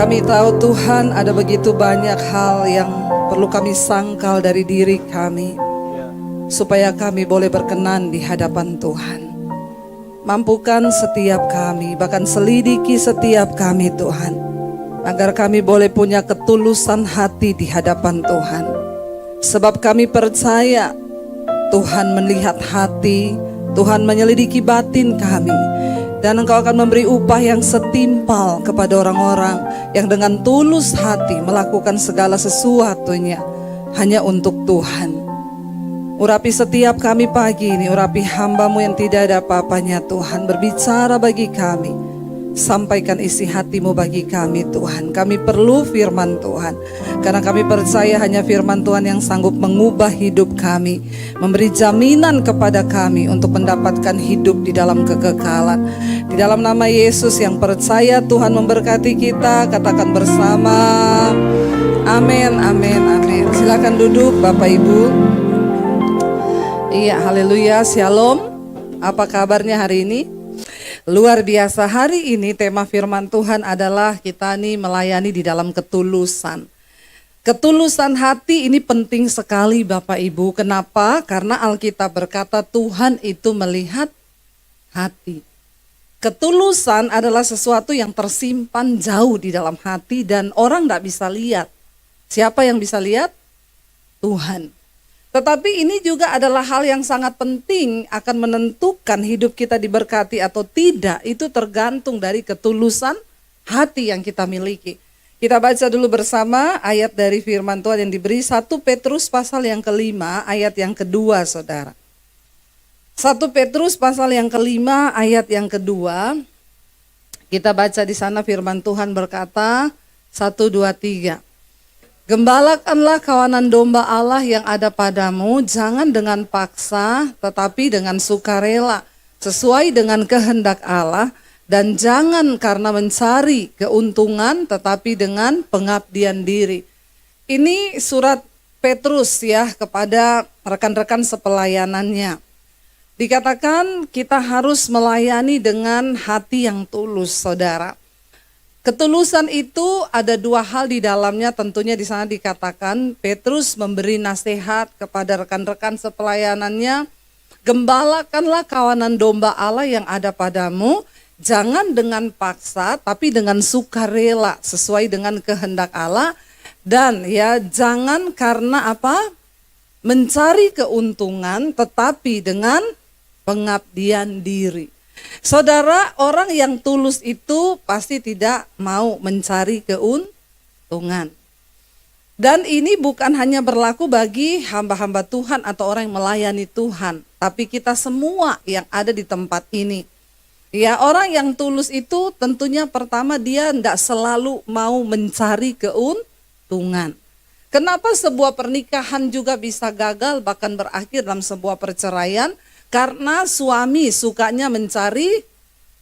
Kami tahu Tuhan ada begitu banyak hal yang perlu kami sangkal dari diri kami, supaya kami boleh berkenan di hadapan Tuhan. Mampukan setiap kami, bahkan selidiki setiap kami Tuhan, agar kami boleh punya ketulusan hati di hadapan Tuhan. Sebab kami percaya Tuhan melihat hati, Tuhan menyelidiki batin kami. Dan Engkau akan memberi upah yang setimpal kepada orang-orang yang dengan tulus hati melakukan segala sesuatunya hanya untuk Tuhan. Urapi setiap kami pagi ini, urapi hamba-Mu yang tidak ada apa-apanya Tuhan. Berbicara bagi kami, sampaikan isi hati-Mu bagi kami Tuhan. Kami perlu firman Tuhan, karena kami percaya hanya firman Tuhan yang sanggup mengubah hidup kami, memberi jaminan kepada kami untuk mendapatkan hidup di dalam kekekalan. Di dalam nama Yesus yang percaya, Tuhan memberkati kita. Katakan bersama, amin, amin, amin. Silakan duduk Bapak Ibu. Iya, haleluya, shalom. Apa kabarnya hari ini? Luar biasa. Hari ini tema firman Tuhan adalah kita nih melayani di dalam ketulusan. Ketulusan hati ini penting sekali Bapak Ibu. Kenapa? Karena Alkitab berkata Tuhan itu melihat hati. Ketulusan adalah sesuatu yang tersimpan jauh di dalam hati dan orang tidak bisa lihat. Siapa yang bisa lihat? Tuhan. Tetapi ini juga adalah hal yang sangat penting, akan menentukan hidup kita diberkati atau tidak. Itu tergantung dari ketulusan hati yang kita miliki. Kita baca dulu bersama ayat dari firman Tuhan yang diberi 1 Petrus pasal yang kelima ayat yang kedua saudara. 1 Petrus pasal yang kelima ayat yang kedua. Kita baca di sana firman Tuhan berkata 1, 2, 3. Gembalakanlah kawanan domba Allah yang ada padamu, jangan dengan paksa tetapi dengan sukarela, sesuai dengan kehendak Allah, dan jangan karena mencari keuntungan tetapi dengan pengabdian diri. Ini surat Petrus ya kepada rekan-rekan sepelayanannya. Dikatakan kita harus melayani dengan hati yang tulus, saudara. Ketulusan itu ada dua hal di dalamnya, tentunya di sana dikatakan Petrus memberi nasihat kepada rekan-rekan sepelayanannya. Gembalakanlah kawanan domba Allah yang ada padamu, jangan dengan paksa tapi dengan sukarela, sesuai dengan kehendak Allah. Dan ya jangan karena apa? Mencari keuntungan tetapi dengan pengabdian diri. Saudara, orang yang tulus itu pasti tidak mau mencari keuntungan. Dan ini bukan hanya berlaku bagi hamba-hamba Tuhan atau orang yang melayani Tuhan, tapi kita semua yang ada di tempat ini. Ya, orang yang tulus itu tentunya pertama dia tidak selalu mau mencari keuntungan. Kenapa sebuah pernikahan juga bisa gagal bahkan berakhir dalam sebuah perceraian? Karena suami sukanya mencari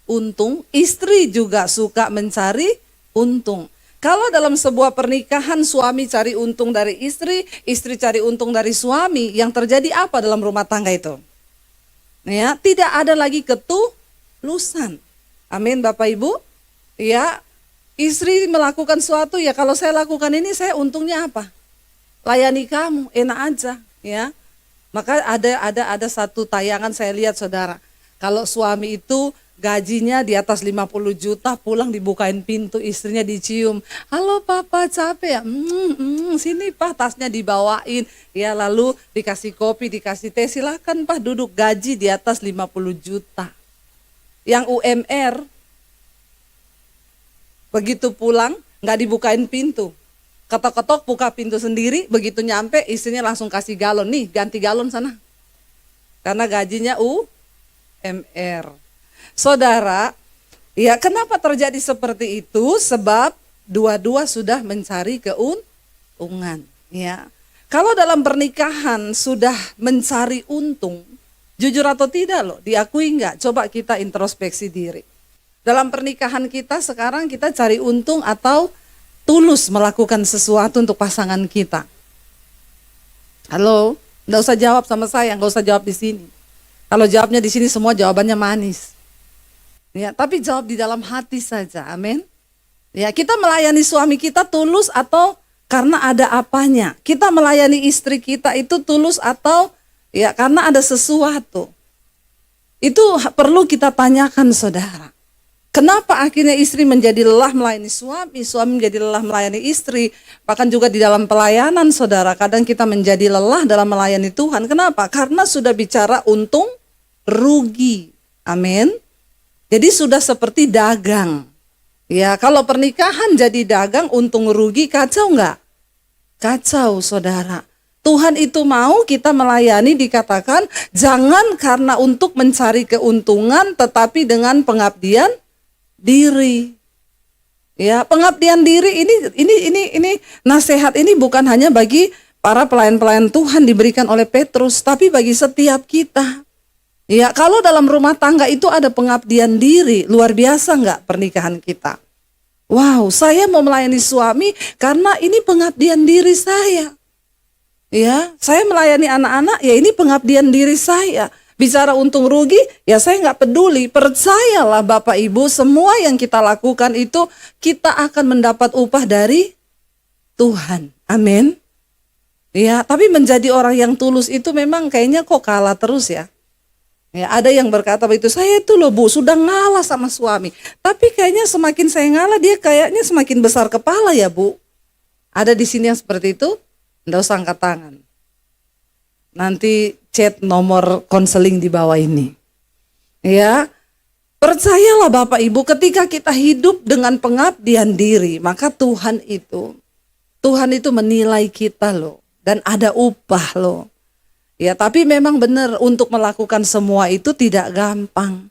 untung, istri juga suka mencari untung. Kalau dalam sebuah pernikahan suami cari untung dari istri, istri cari untung dari suami, yang terjadi apa dalam rumah tangga itu? Ya, tidak ada lagi ketulusan. Amin Bapak Ibu. Ya, istri melakukan sesuatu, ya kalau saya lakukan ini saya untungnya apa? Layani kamu, enak aja, ya. Maka ada satu tayangan saya lihat saudara, kalau suami itu gajinya di atas 50 juta, pulang dibukain pintu, istrinya dicium, halo papa capek ya, sini pak tasnya dibawain, ya lalu dikasih kopi, dikasih teh, silakan pak duduk, gaji di atas 50 juta. Yang UMR, begitu pulang nggak dibukain pintu. Ketok-ketok buka pintu sendiri, begitu nyampe istrinya langsung kasih galon, nih ganti galon sana. Karena gajinya UMR. Saudara, ya kenapa terjadi seperti itu? Sebab dua-dua sudah mencari keuntungan. Ya, kalau dalam pernikahan sudah mencari untung, jujur atau tidak loh, diakui enggak? Coba kita introspeksi diri. Dalam pernikahan kita sekarang kita cari untung atau tulus melakukan sesuatu untuk pasangan kita? Halo, enggak usah jawab sama saya, enggak usah jawab di sini. Kalau jawabnya di sini semua jawabannya manis. Ya, tapi jawab di dalam hati saja. Amin. Ya, kita melayani suami kita tulus atau karena ada apanya? Kita melayani istri kita itu tulus atau ya karena ada sesuatu? Itu perlu kita tanyakan, saudara. Kenapa akhirnya istri menjadi lelah melayani suami, suami menjadi lelah melayani istri, bahkan juga di dalam pelayanan, saudara. Kadang kita menjadi lelah dalam melayani Tuhan. Kenapa? Karena sudah bicara untung rugi. Amin. Jadi sudah seperti dagang. Ya, kalau pernikahan jadi dagang, untung rugi, kacau enggak? Kacau, saudara. Tuhan itu mau kita melayani, dikatakan jangan karena untuk mencari keuntungan, tetapi dengan pengabdian diri. Ya, pengabdian diri ini nasihat ini bukan hanya bagi para pelayan-pelayan Tuhan diberikan oleh Petrus, tapi bagi setiap kita. Ya, kalau dalam rumah tangga itu ada pengabdian diri, luar biasa enggak pernikahan kita? Wow, saya mau melayani suami karena ini pengabdian diri saya. Ya, saya melayani anak-anak, ya ini pengabdian diri saya. Bicara untung rugi, ya saya nggak peduli. Percayalah Bapak Ibu, semua yang kita lakukan itu kita akan mendapat upah dari Tuhan. Amin. Ya, tapi menjadi orang yang tulus itu memang kayaknya kok kalah terus ya. Ya, ada yang berkata begitu, saya itu loh Bu, sudah ngalah sama suami. Tapi kayaknya semakin saya ngalah, dia kayaknya semakin besar kepala ya Bu. Ada di sini yang seperti itu? Nggak usah angkat tangan. Nanti chat nomor konseling di bawah ini. Ya, percayalah Bapak Ibu, ketika kita hidup dengan pengabdian diri, maka Tuhan itu menilai kita loh. Dan ada upah loh. Ya, tapi memang benar untuk melakukan semua itu tidak gampang.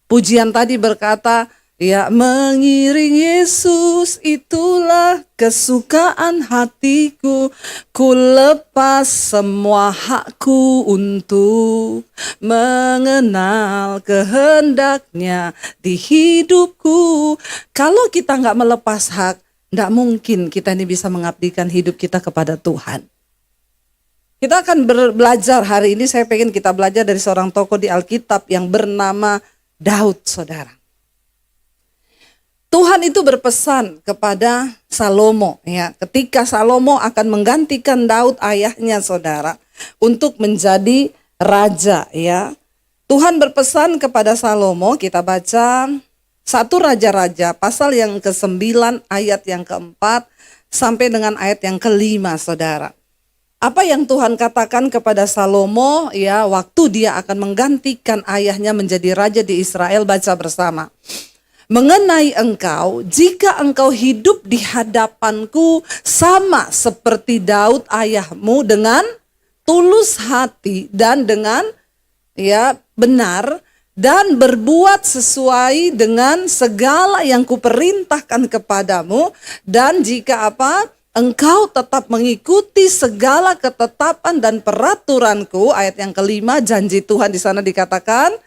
Pujian tadi berkata, ya mengiring Yesus itulah kesukaan hatiku. Ku lepas semua hakku untuk mengenal kehendaknya di hidupku. Kalau kita nggak melepas hak, nggak mungkin kita ini bisa mengabdikan hidup kita kepada Tuhan. Kita akan belajar hari ini, saya pengen kita belajar dari seorang tokoh di Alkitab yang bernama Daud, saudara. Tuhan itu berpesan kepada Salomo, ya, ketika Salomo akan menggantikan Daud ayahnya, saudara, untuk menjadi raja, ya. Tuhan berpesan kepada Salomo, kita baca 1 Raja-Raja, pasal yang ke-9, ayat yang ke-4, sampai dengan ayat yang ke-5, saudara. Apa yang Tuhan katakan kepada Salomo, ya, waktu dia akan menggantikan ayahnya menjadi raja di Israel, baca bersama. Mengenai engkau, jika engkau hidup di hadapanku sama seperti Daud ayahmu dengan tulus hati dan dengan ya benar dan berbuat sesuai dengan segala yang kuperintahkan kepadamu, dan jika apa? Engkau tetap mengikuti segala ketetapan dan peraturanku, ayat yang ke-5, janji Tuhan di sana dikatakan,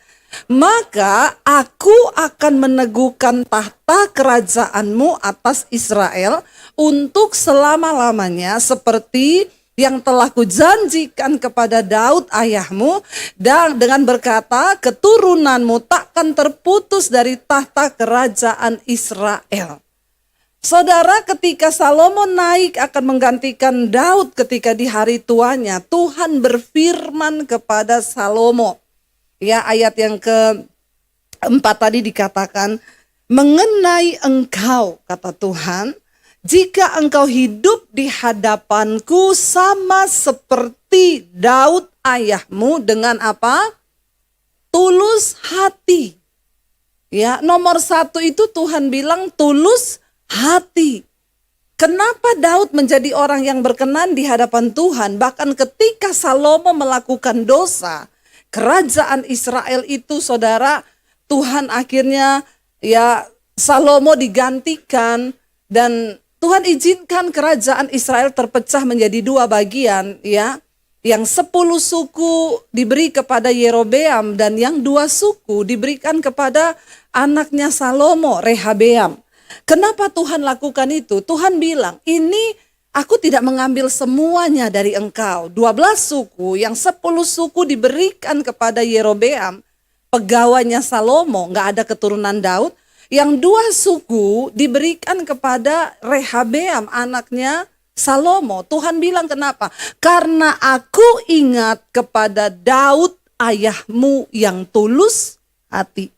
maka aku akan meneguhkan tahta kerajaanmu atas Israel untuk selama-lamanya seperti yang telah kujanjikan kepada Daud ayahmu, dan dengan berkata keturunanmu takkan terputus dari tahta kerajaan Israel. Saudara, ketika Salomo naik akan menggantikan Daud ketika di hari tuanya, Tuhan berfirman kepada Salomo. Ya, ayat yang ke-4 tadi dikatakan, mengenai engkau, kata Tuhan, jika engkau hidup di hadapanku sama seperti Daud ayahmu dengan apa? Tulus hati. Ya, nomor 1 itu Tuhan bilang tulus hati. Kenapa Daud menjadi orang yang berkenan di hadapan Tuhan? Bahkan ketika Salomo melakukan dosa, kerajaan Israel itu, saudara, Tuhan akhirnya ya Salomo digantikan, dan Tuhan izinkan kerajaan Israel terpecah menjadi 2 bagian, ya. Yang 10 suku diberi kepada Yerobeam, dan yang 2 suku diberikan kepada anaknya Salomo, Rehabeam. Kenapa Tuhan lakukan itu? Tuhan bilang, ini aku tidak mengambil semuanya dari engkau. 12 suku, yang 10 suku diberikan kepada Yerobeam, pegawainya Salomo, gak ada keturunan Daud. Yang 2 suku diberikan kepada Rehabeam anaknya Salomo. Tuhan bilang kenapa? Karena aku ingat kepada Daud ayahmu yang tulus hati.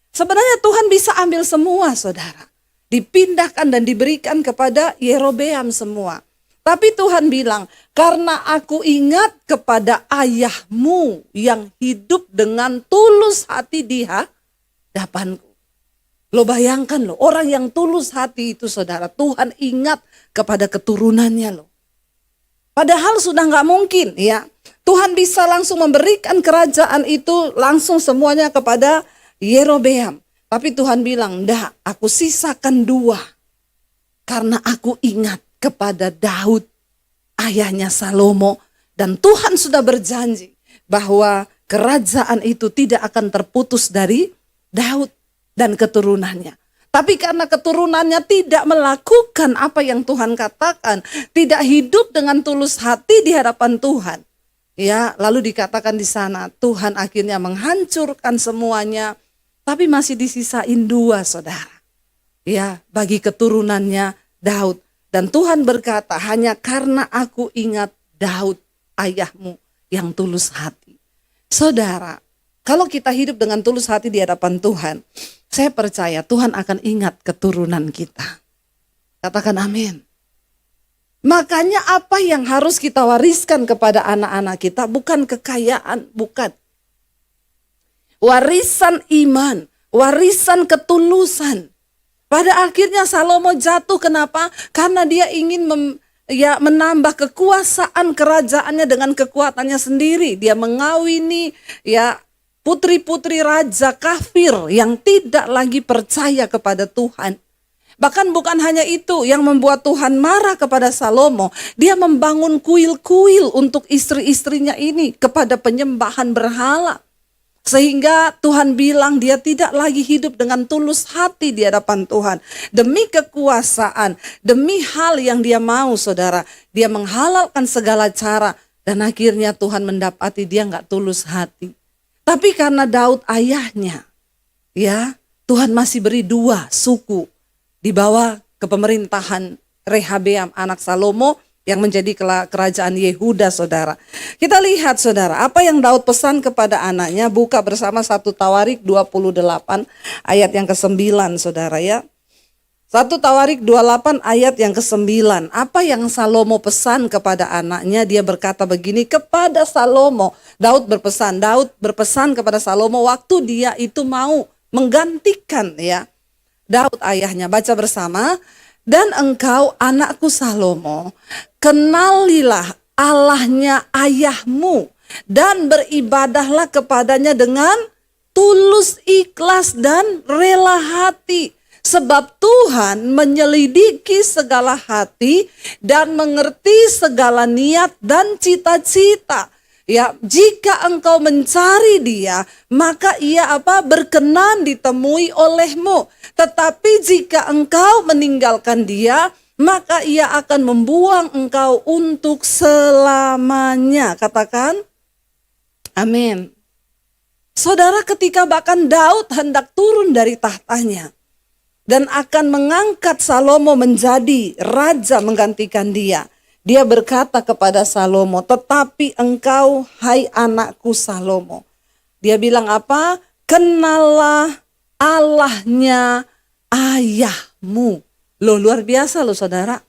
Sebenarnya Tuhan bisa ambil semua, saudara. Dipindahkan dan diberikan kepada Yerobeam semua. Tapi Tuhan bilang, karena aku ingat kepada ayahmu yang hidup dengan tulus hati di hadapanku. Lo bayangkan lo, orang yang tulus hati itu, saudara, Tuhan ingat kepada keturunannya lo. Padahal sudah gak mungkin ya. Tuhan bisa langsung memberikan kerajaan itu langsung semuanya kepada Yerobeam. Tapi Tuhan bilang, "Ndak, aku sisakan 2. Karena aku ingat kepada Daud, ayahnya Salomo. Dan Tuhan sudah berjanji bahwa kerajaan itu tidak akan terputus dari Daud dan keturunannya. Tapi karena keturunannya tidak melakukan apa yang Tuhan katakan, tidak hidup dengan tulus hati di hadapan Tuhan. Ya, lalu dikatakan di sana, Tuhan akhirnya menghancurkan semuanya. Tapi masih disisain 2, saudara. Ya, bagi keturunannya Daud. Dan Tuhan berkata, hanya karena aku ingat Daud ayahmu yang tulus hati. Saudara, kalau kita hidup dengan tulus hati di hadapan Tuhan, saya percaya Tuhan akan ingat keturunan kita. Katakan amin. Makanya apa yang harus kita wariskan kepada anak-anak kita bukan kekayaan, bukan. Warisan iman, warisan ketulusan. Pada akhirnya Salomo jatuh, kenapa? Karena dia ingin menambah kekuasaan kerajaannya dengan kekuatannya sendiri. Dia mengawini putri-putri raja kafir yang tidak lagi percaya kepada Tuhan. Bahkan bukan hanya itu yang membuat Tuhan marah kepada Salomo. Dia membangun kuil-kuil untuk istri-istrinya ini kepada penyembahan berhala. Sehingga Tuhan bilang dia tidak lagi hidup dengan tulus hati di hadapan Tuhan. Demi kekuasaan, demi hal yang dia mau, saudara. Dia menghalalkan segala cara. Dan akhirnya Tuhan mendapati dia gak tulus hati. Tapi karena Daud ayahnya, ya, Tuhan masih beri 2 suku di bawah kepemerintahan Rehabeam anak Salomo yang menjadi kerajaan Yehuda, saudara. Kita lihat, saudara, apa yang Daud pesan kepada anaknya. Buka bersama 1 Tawarik 28 ayat yang ke-9, saudara ya. 1 Tawarik 28 ayat yang ke-9. Apa yang Salomo pesan kepada anaknya? Dia berkata begini kepada Salomo. Daud berpesan kepada Salomo waktu dia itu mau menggantikan ya Daud ayahnya. Baca bersama. Dan engkau anakku Salomo, kenalilah Allahnya ayahmu dan beribadahlah kepadanya dengan tulus, ikhlas dan rela hati. Sebab Tuhan menyelidiki segala hati dan mengerti segala niat dan cita-cita. Ya, jika engkau mencari dia, maka ia berkenan ditemui olehmu. Tetapi jika engkau meninggalkan dia, maka ia akan membuang engkau untuk selamanya. Katakan, amin. Saudara, ketika bahkan Daud hendak turun dari tahtanya dan akan mengangkat Salomo menjadi raja menggantikan dia, dia berkata kepada Salomo, tetapi engkau, hai anakku Salomo. Dia bilang apa? Kenallah Allahnya ayahmu. Loh, luar biasa loh, saudara.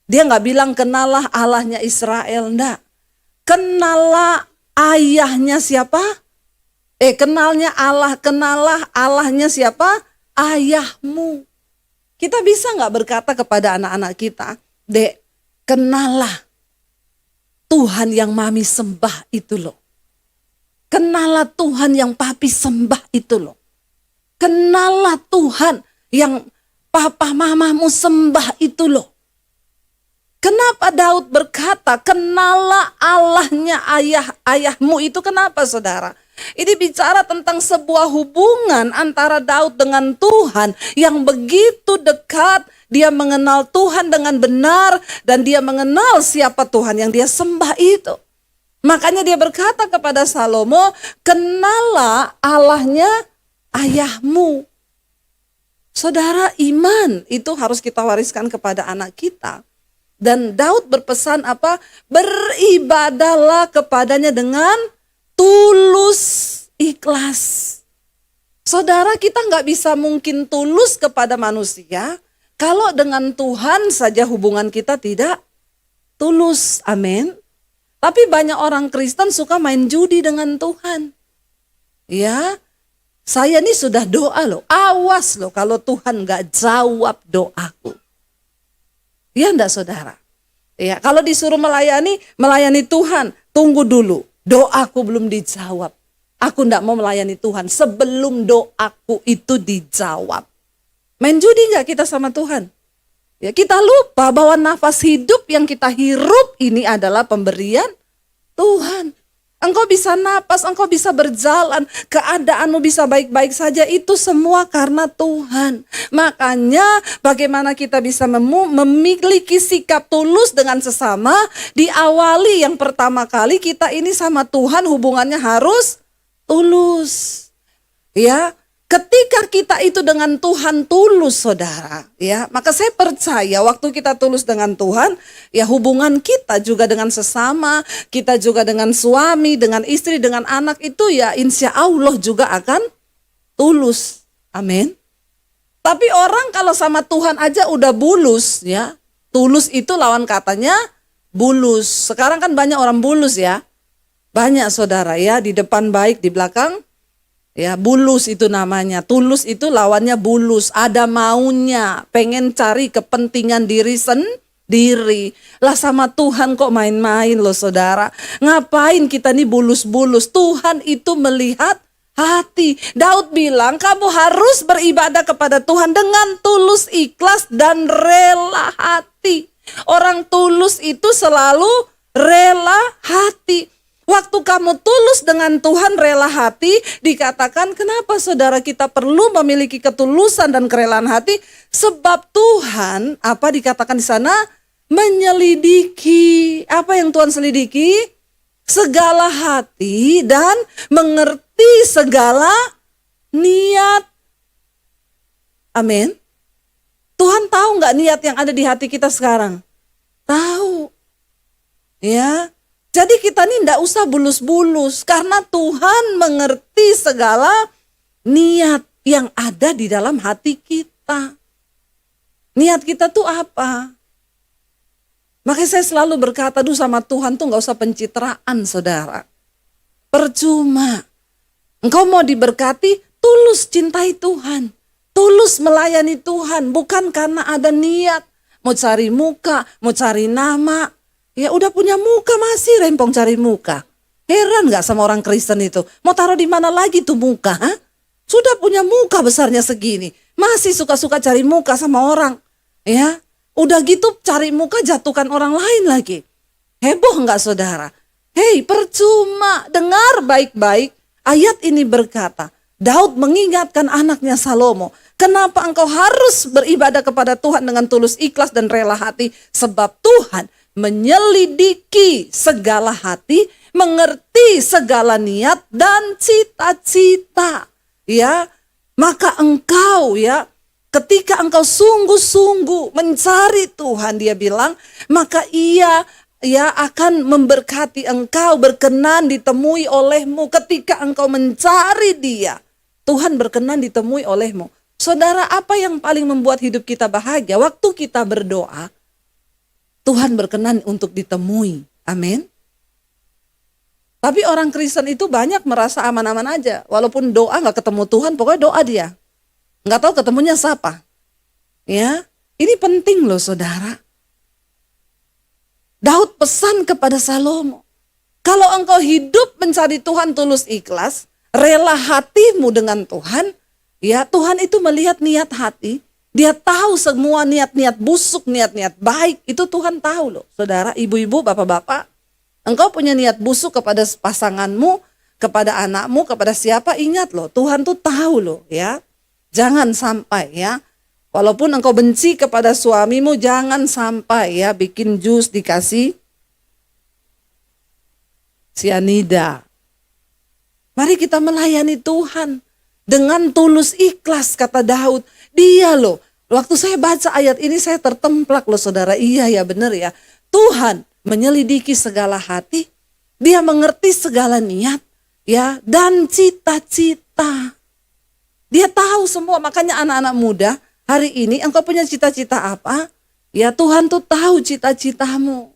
Dia gak bilang kenallah Allahnya Israel, enggak. Kenallah ayahnya siapa? Kenallah Allahnya siapa? Ayahmu. Kita bisa gak berkata kepada anak-anak kita, Dek, kenallah Tuhan yang mami sembah itu loh. Kenallah Tuhan yang papi sembah itu loh. Kenallah Tuhan yang papa mamamu sembah itu loh. Kenapa Daud berkata kenallah Allahnya ayahmu itu? Kenapa, saudara? Ini bicara tentang sebuah hubungan antara Daud dengan Tuhan yang begitu dekat. Dia mengenal Tuhan dengan benar dan dia mengenal siapa Tuhan yang dia sembah itu. Makanya dia berkata kepada Salomo, kenallah Allahnya ayahmu. Saudara, iman itu harus kita wariskan kepada anak kita. Dan Daud berpesan apa? Beribadahlah kepadanya dengan tulus ikhlas. Saudara, kita nggak bisa mungkin tulus kepada manusia kalau dengan Tuhan saja hubungan kita tidak tulus. Amin. Tapi banyak orang Kristen suka main judi dengan Tuhan. Ya, saya ini sudah doa loh. Awas loh kalau Tuhan nggak jawab doaku. Ya enggak saudara? Ya, kalau disuruh melayani Tuhan, tunggu dulu. Doaku belum dijawab. Aku enggak mau melayani Tuhan sebelum doaku itu dijawab. Main judi enggak kita sama Tuhan? Ya, kita lupa bahwa nafas hidup yang kita hirup ini adalah pemberian Tuhan. Engkau bisa napas, engkau bisa berjalan, keadaanmu bisa baik-baik saja, itu semua karena Tuhan. Makanya bagaimana kita bisa memiliki sikap tulus dengan sesama, diawali yang pertama kali kita ini sama Tuhan hubungannya harus tulus. Ya, ketika kita itu dengan Tuhan tulus, saudara, ya, maka saya percaya waktu kita tulus dengan Tuhan, ya hubungan kita juga dengan sesama, kita juga dengan suami, dengan istri, dengan anak itu ya insya Allah juga akan tulus. Amin. Tapi orang kalau sama Tuhan aja udah bulus, ya, tulus itu lawan katanya bulus. Sekarang kan banyak orang bulus ya, banyak saudara ya, di depan baik, di belakang ya bulus itu namanya. Tulus itu lawannya bulus. Ada maunya, pengen cari kepentingan diri sendiri. Lah sama Tuhan kok main-main loh saudara. Ngapain kita nih bulus-bulus? Tuhan itu melihat hati. Daud bilang kamu harus beribadah kepada Tuhan dengan tulus, ikhlas dan rela hati. Orang tulus itu selalu rela hati. Waktu kamu tulus dengan Tuhan, rela hati, dikatakan kenapa saudara kita perlu memiliki ketulusan dan kerelaan hati? Sebab Tuhan, apa dikatakan di sana? Menyelidiki. Apa yang Tuhan selidiki? Segala hati dan mengerti segala niat. Amin. Tuhan tahu nggak niat yang ada di hati kita sekarang? Tahu. Ya. Jadi kita ini tidak usah bulus-bulus karena Tuhan mengerti segala niat yang ada di dalam hati kita. Niat kita tuh apa? Makanya saya selalu berkata sama Tuhan tuh gak usah pencitraan saudara. Percuma. Engkau mau diberkati, tulus cintai Tuhan. Tulus melayani Tuhan, bukan karena ada niat. Mau cari muka, mau cari nama. Ya udah punya muka masih rempong cari muka. Heran gak sama orang Kristen itu? Mau taruh di mana lagi tuh muka? Ha? Sudah punya muka besarnya segini. Masih suka-suka cari muka sama orang. Ya, udah gitu cari muka jatuhkan orang lain lagi. Heboh gak saudara? Hei, percuma. Dengar baik-baik. Ayat ini berkata, Daud mengingatkan anaknya Salomo. Kenapa engkau harus beribadah kepada Tuhan dengan tulus, ikhlas dan rela hati? Sebab Tuhan menyelidiki segala hati, mengerti segala niat dan cita-cita. Ya, maka engkau ya, ketika engkau sungguh-sungguh mencari Tuhan, dia bilang, maka ia ya akan memberkati engkau, berkenan ditemui olehmu. Ketika engkau mencari dia, Tuhan berkenan ditemui olehmu. Saudara, apa yang paling membuat hidup kita bahagia? Waktu kita berdoa, Tuhan berkenan untuk ditemui. Amin. Tapi orang Kristen itu banyak merasa aman-aman aja. Walaupun doa gak ketemu Tuhan, pokoknya doa dia. Gak tahu ketemunya siapa. Ya, ini penting loh saudara. Daud pesan kepada Salomo. Kalau engkau hidup mencari Tuhan tulus ikhlas, rela hatimu dengan Tuhan, ya Tuhan itu melihat niat hati. Dia tahu semua niat-niat busuk, niat-niat baik. Itu Tuhan tahu loh. Saudara, ibu-ibu, bapak-bapak. Engkau punya niat busuk kepada pasanganmu, kepada anakmu, kepada siapa. Ingat loh, Tuhan tuh tahu loh ya. Jangan sampai ya. Walaupun engkau benci kepada suamimu, jangan sampai ya bikin jus dikasih sianida. Mari kita melayani Tuhan. dengan tulus ikhlas, kata Daud. Dia loh, waktu saya baca ayat ini saya tertemplak loh saudara. Iya ya benar ya. Tuhan menyelidiki segala hati, dia mengerti segala niat ya dan cita-cita. Dia tahu semua. Makanya anak-anak muda hari ini engkau punya cita-cita apa? Ya Tuhan tuh tahu cita-citamu.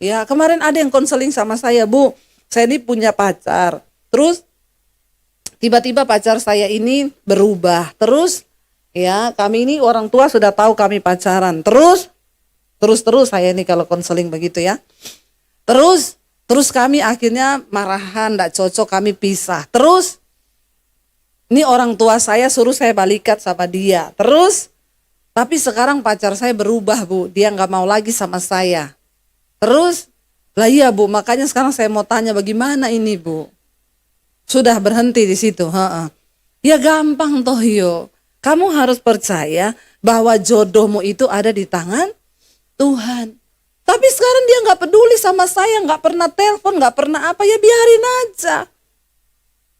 Ya kemarin ada yang konseling sama saya, Bu, saya ini punya pacar. Terus tiba-tiba pacar saya ini berubah. Terus ya kami ini orang tua sudah tahu kami pacaran. Terus saya ini kalau konseling begitu ya. Terus kami akhirnya marahan, enggak cocok, kami pisah. Terus ini orang tua saya suruh saya balikan sama dia. Terus tapi sekarang pacar saya berubah, Bu. Dia nggak mau lagi sama saya. Terus, lah iya Bu, makanya sekarang saya mau tanya bagaimana ini Bu. Sudah berhenti di situ. Ya gampang toh yo. Kamu harus percaya bahwa jodohmu itu ada di tangan Tuhan. Tapi sekarang dia nggak peduli sama saya, nggak pernah telepon, nggak pernah apa, ya biarin aja.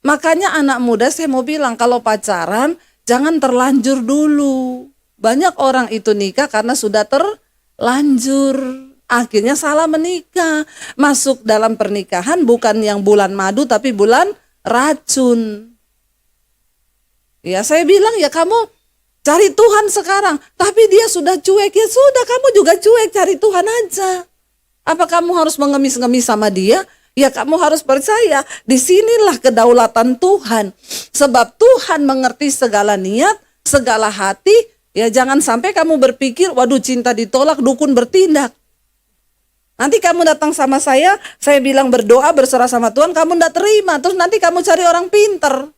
Makanya anak muda saya mau bilang kalau pacaran jangan terlanjur dulu. Banyak orang itu nikah karena sudah terlanjur. Akhirnya salah menikah. Masuk dalam pernikahan bukan yang bulan madu tapi bulan racun. Ya saya bilang ya kamu cari Tuhan sekarang. Tapi dia sudah cuek, ya sudah kamu juga cuek, cari Tuhan aja. Apa kamu harus mengemis-ngemis sama dia? Ya kamu harus percaya, disinilah kedaulatan Tuhan. Sebab Tuhan mengerti segala niat, segala hati. Ya jangan sampai kamu berpikir, waduh cinta ditolak, dukun bertindak. Nanti kamu datang sama saya bilang berdoa, berserah sama Tuhan, kamu tidak terima. Terus nanti kamu cari orang pinter.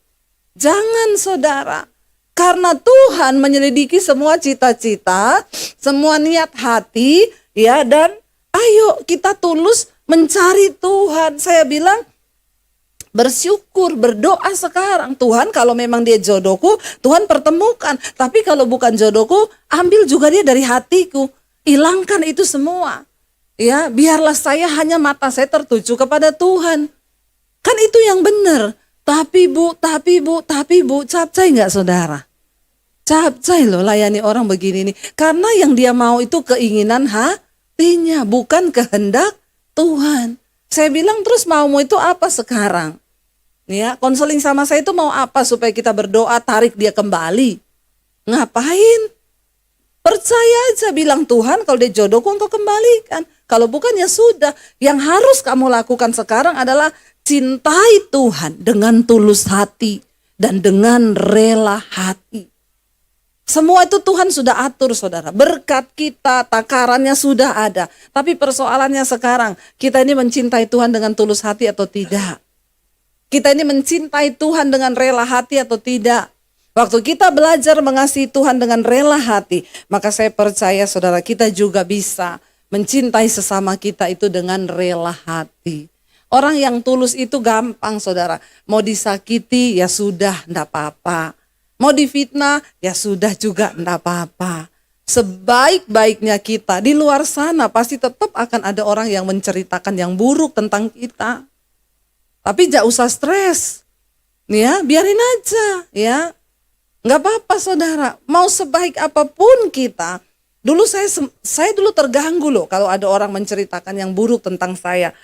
Jangan saudara. Karena Tuhan menyelidiki semua cita-cita, semua niat hati, ya dan ayo kita tulus mencari Tuhan. Saya bilang bersyukur, berdoa sekarang. Tuhan kalau memang dia jodohku, Tuhan pertemukan. Tapi kalau bukan jodohku, ambil juga dia dari hatiku. Hilangkan itu semua. Ya, biarlah saya hanya mata saya tertuju kepada Tuhan. Kan itu yang benar. Tapi bu, capcay nggak saudara? Capcay loh layani orang begini nih. Karena yang dia mau itu keinginan hatinya, bukan kehendak Tuhan. Saya bilang terus maumu itu apa sekarang? Ya, konseling sama saya itu mau apa supaya kita berdoa tarik dia kembali? Ngapain? Percaya aja bilang Tuhan kalau dia jodohku engkau kembalikan. Kalau bukan ya sudah. Yang harus kamu lakukan sekarang adalah cintai Tuhan dengan tulus hati dan dengan rela hati. Semua itu Tuhan sudah atur saudara. Berkat kita, takarannya sudah ada. Tapi persoalannya sekarang, kita ini mencintai Tuhan dengan tulus hati atau tidak? Kita ini mencintai Tuhan dengan rela hati atau tidak? Waktu kita belajar mengasihi Tuhan dengan rela hati, maka saya percaya saudara kita juga bisa mencintai sesama kita itu dengan rela hati. Orang yang tulus itu gampang saudara. Mau disakiti ya sudah, enggak apa-apa. Mau difitnah, ya sudah juga enggak apa-apa. Sebaik-baiknya kita, di luar sana pasti tetap akan ada orang yang menceritakan yang buruk tentang kita. Tapi jangan usah stres. Ya, biarin aja, ya. Enggak apa-apa saudara, mau sebaik apapun kita. Dulu saya dulu terganggu loh kalau ada orang menceritakan yang buruk tentang saya.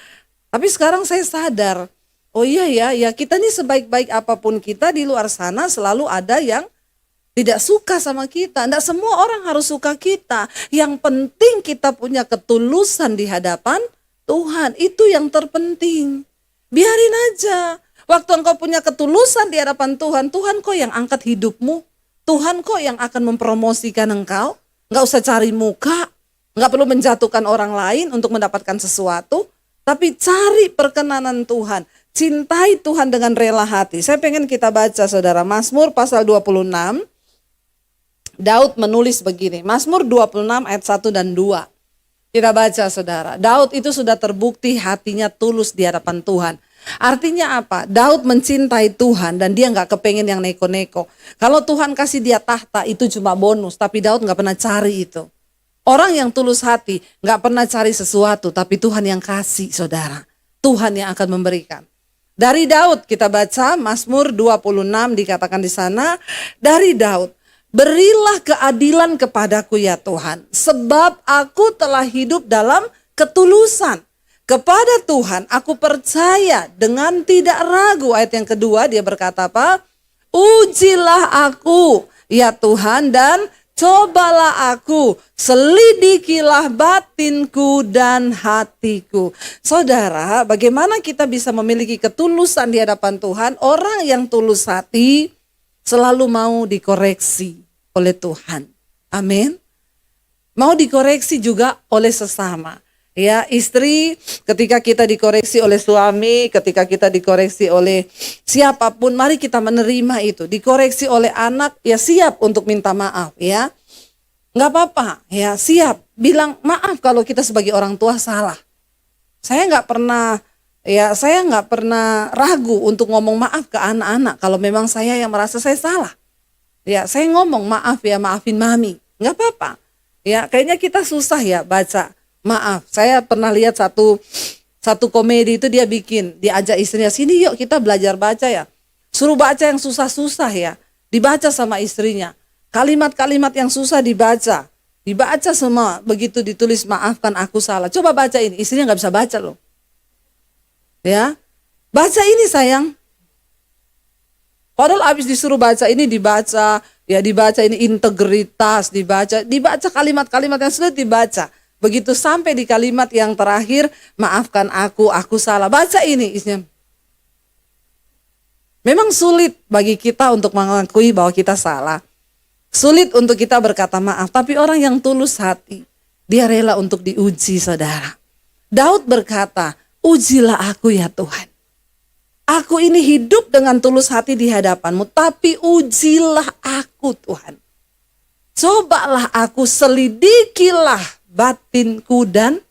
Tapi sekarang saya sadar, oh iya ya kita nih sebaik-baik apapun kita di luar sana selalu ada yang tidak suka sama kita. Tidak semua orang harus suka kita. Yang penting kita punya ketulusan di hadapan Tuhan. Itu yang terpenting. Biarin aja. Waktu engkau punya ketulusan di hadapan Tuhan, Tuhan kok yang angkat hidupmu. Tuhan kok yang akan mempromosikan engkau. Nggak usah cari muka. Nggak perlu menjatuhkan orang lain untuk mendapatkan sesuatu. Tapi cari perkenanan Tuhan. Cintai Tuhan dengan rela hati. Saya pengen kita baca saudara. Mazmur pasal 26. Daud menulis begini. Mazmur 26 ayat 1 dan 2. Kita baca saudara. Daud itu sudah terbukti hatinya tulus di hadapan Tuhan. Artinya apa? Daud mencintai Tuhan dan dia gak kepengen yang neko-neko. Kalau Tuhan kasih dia tahta itu cuma bonus. Tapi Daud gak pernah cari itu. Orang yang tulus hati gak pernah cari sesuatu, tapi Tuhan yang kasih saudara. Tuhan yang akan memberikan. Dari Daud kita baca Mazmur 26 dikatakan di sana, dari Daud, berilah keadilan kepadaku ya Tuhan, sebab aku telah hidup dalam ketulusan. Kepada Tuhan aku percaya dengan tidak ragu. Ayat yang kedua dia berkata apa? Ujilah aku ya Tuhan dan cobalah aku, selidikilah batinku dan hatiku. Saudara, bagaimana kita bisa memiliki ketulusan di hadapan Tuhan? Orang yang tulus hati selalu mau dikoreksi oleh Tuhan. Amin. Mau dikoreksi juga oleh sesama. Ya, istri ketika kita dikoreksi oleh suami, ketika kita dikoreksi oleh siapapun, mari kita menerima itu. Dikoreksi oleh anak, ya siap untuk minta maaf ya. Nggak apa-apa, ya siap. Bilang maaf kalau kita sebagai orang tua salah. Saya nggak pernah ragu untuk ngomong maaf ke anak-anak kalau memang saya yang merasa saya salah. Ya, saya ngomong maaf ya, maafin mami. Nggak apa-apa. Ya, kayaknya kita susah ya baca maaf. Saya pernah lihat satu komedi itu dia diajak istrinya, sini yuk kita belajar baca ya. Suruh baca yang susah-susah ya. Dibaca sama istrinya. Kalimat-kalimat yang susah dibaca. Dibaca semua. Begitu ditulis maafkan aku salah. Coba baca ini. Istrinya gak bisa baca loh. Ya. Baca ini sayang. Padahal abis disuruh baca ini dibaca. Ya dibaca ini integritas. Dibaca kalimat-kalimat yang sulit dibaca. Begitu sampai di kalimat yang terakhir, maafkan aku salah. Baca ini isinya. Memang sulit bagi kita untuk mengakui bahwa kita salah. Sulit untuk kita berkata maaf. Tapi orang yang tulus hati, dia rela untuk diuji saudara. Daud berkata, ujilah aku ya Tuhan. Aku ini hidup dengan tulus hati di hadapanmu. Tapi ujilah aku Tuhan. Cobalah aku, selidikilah batinku dan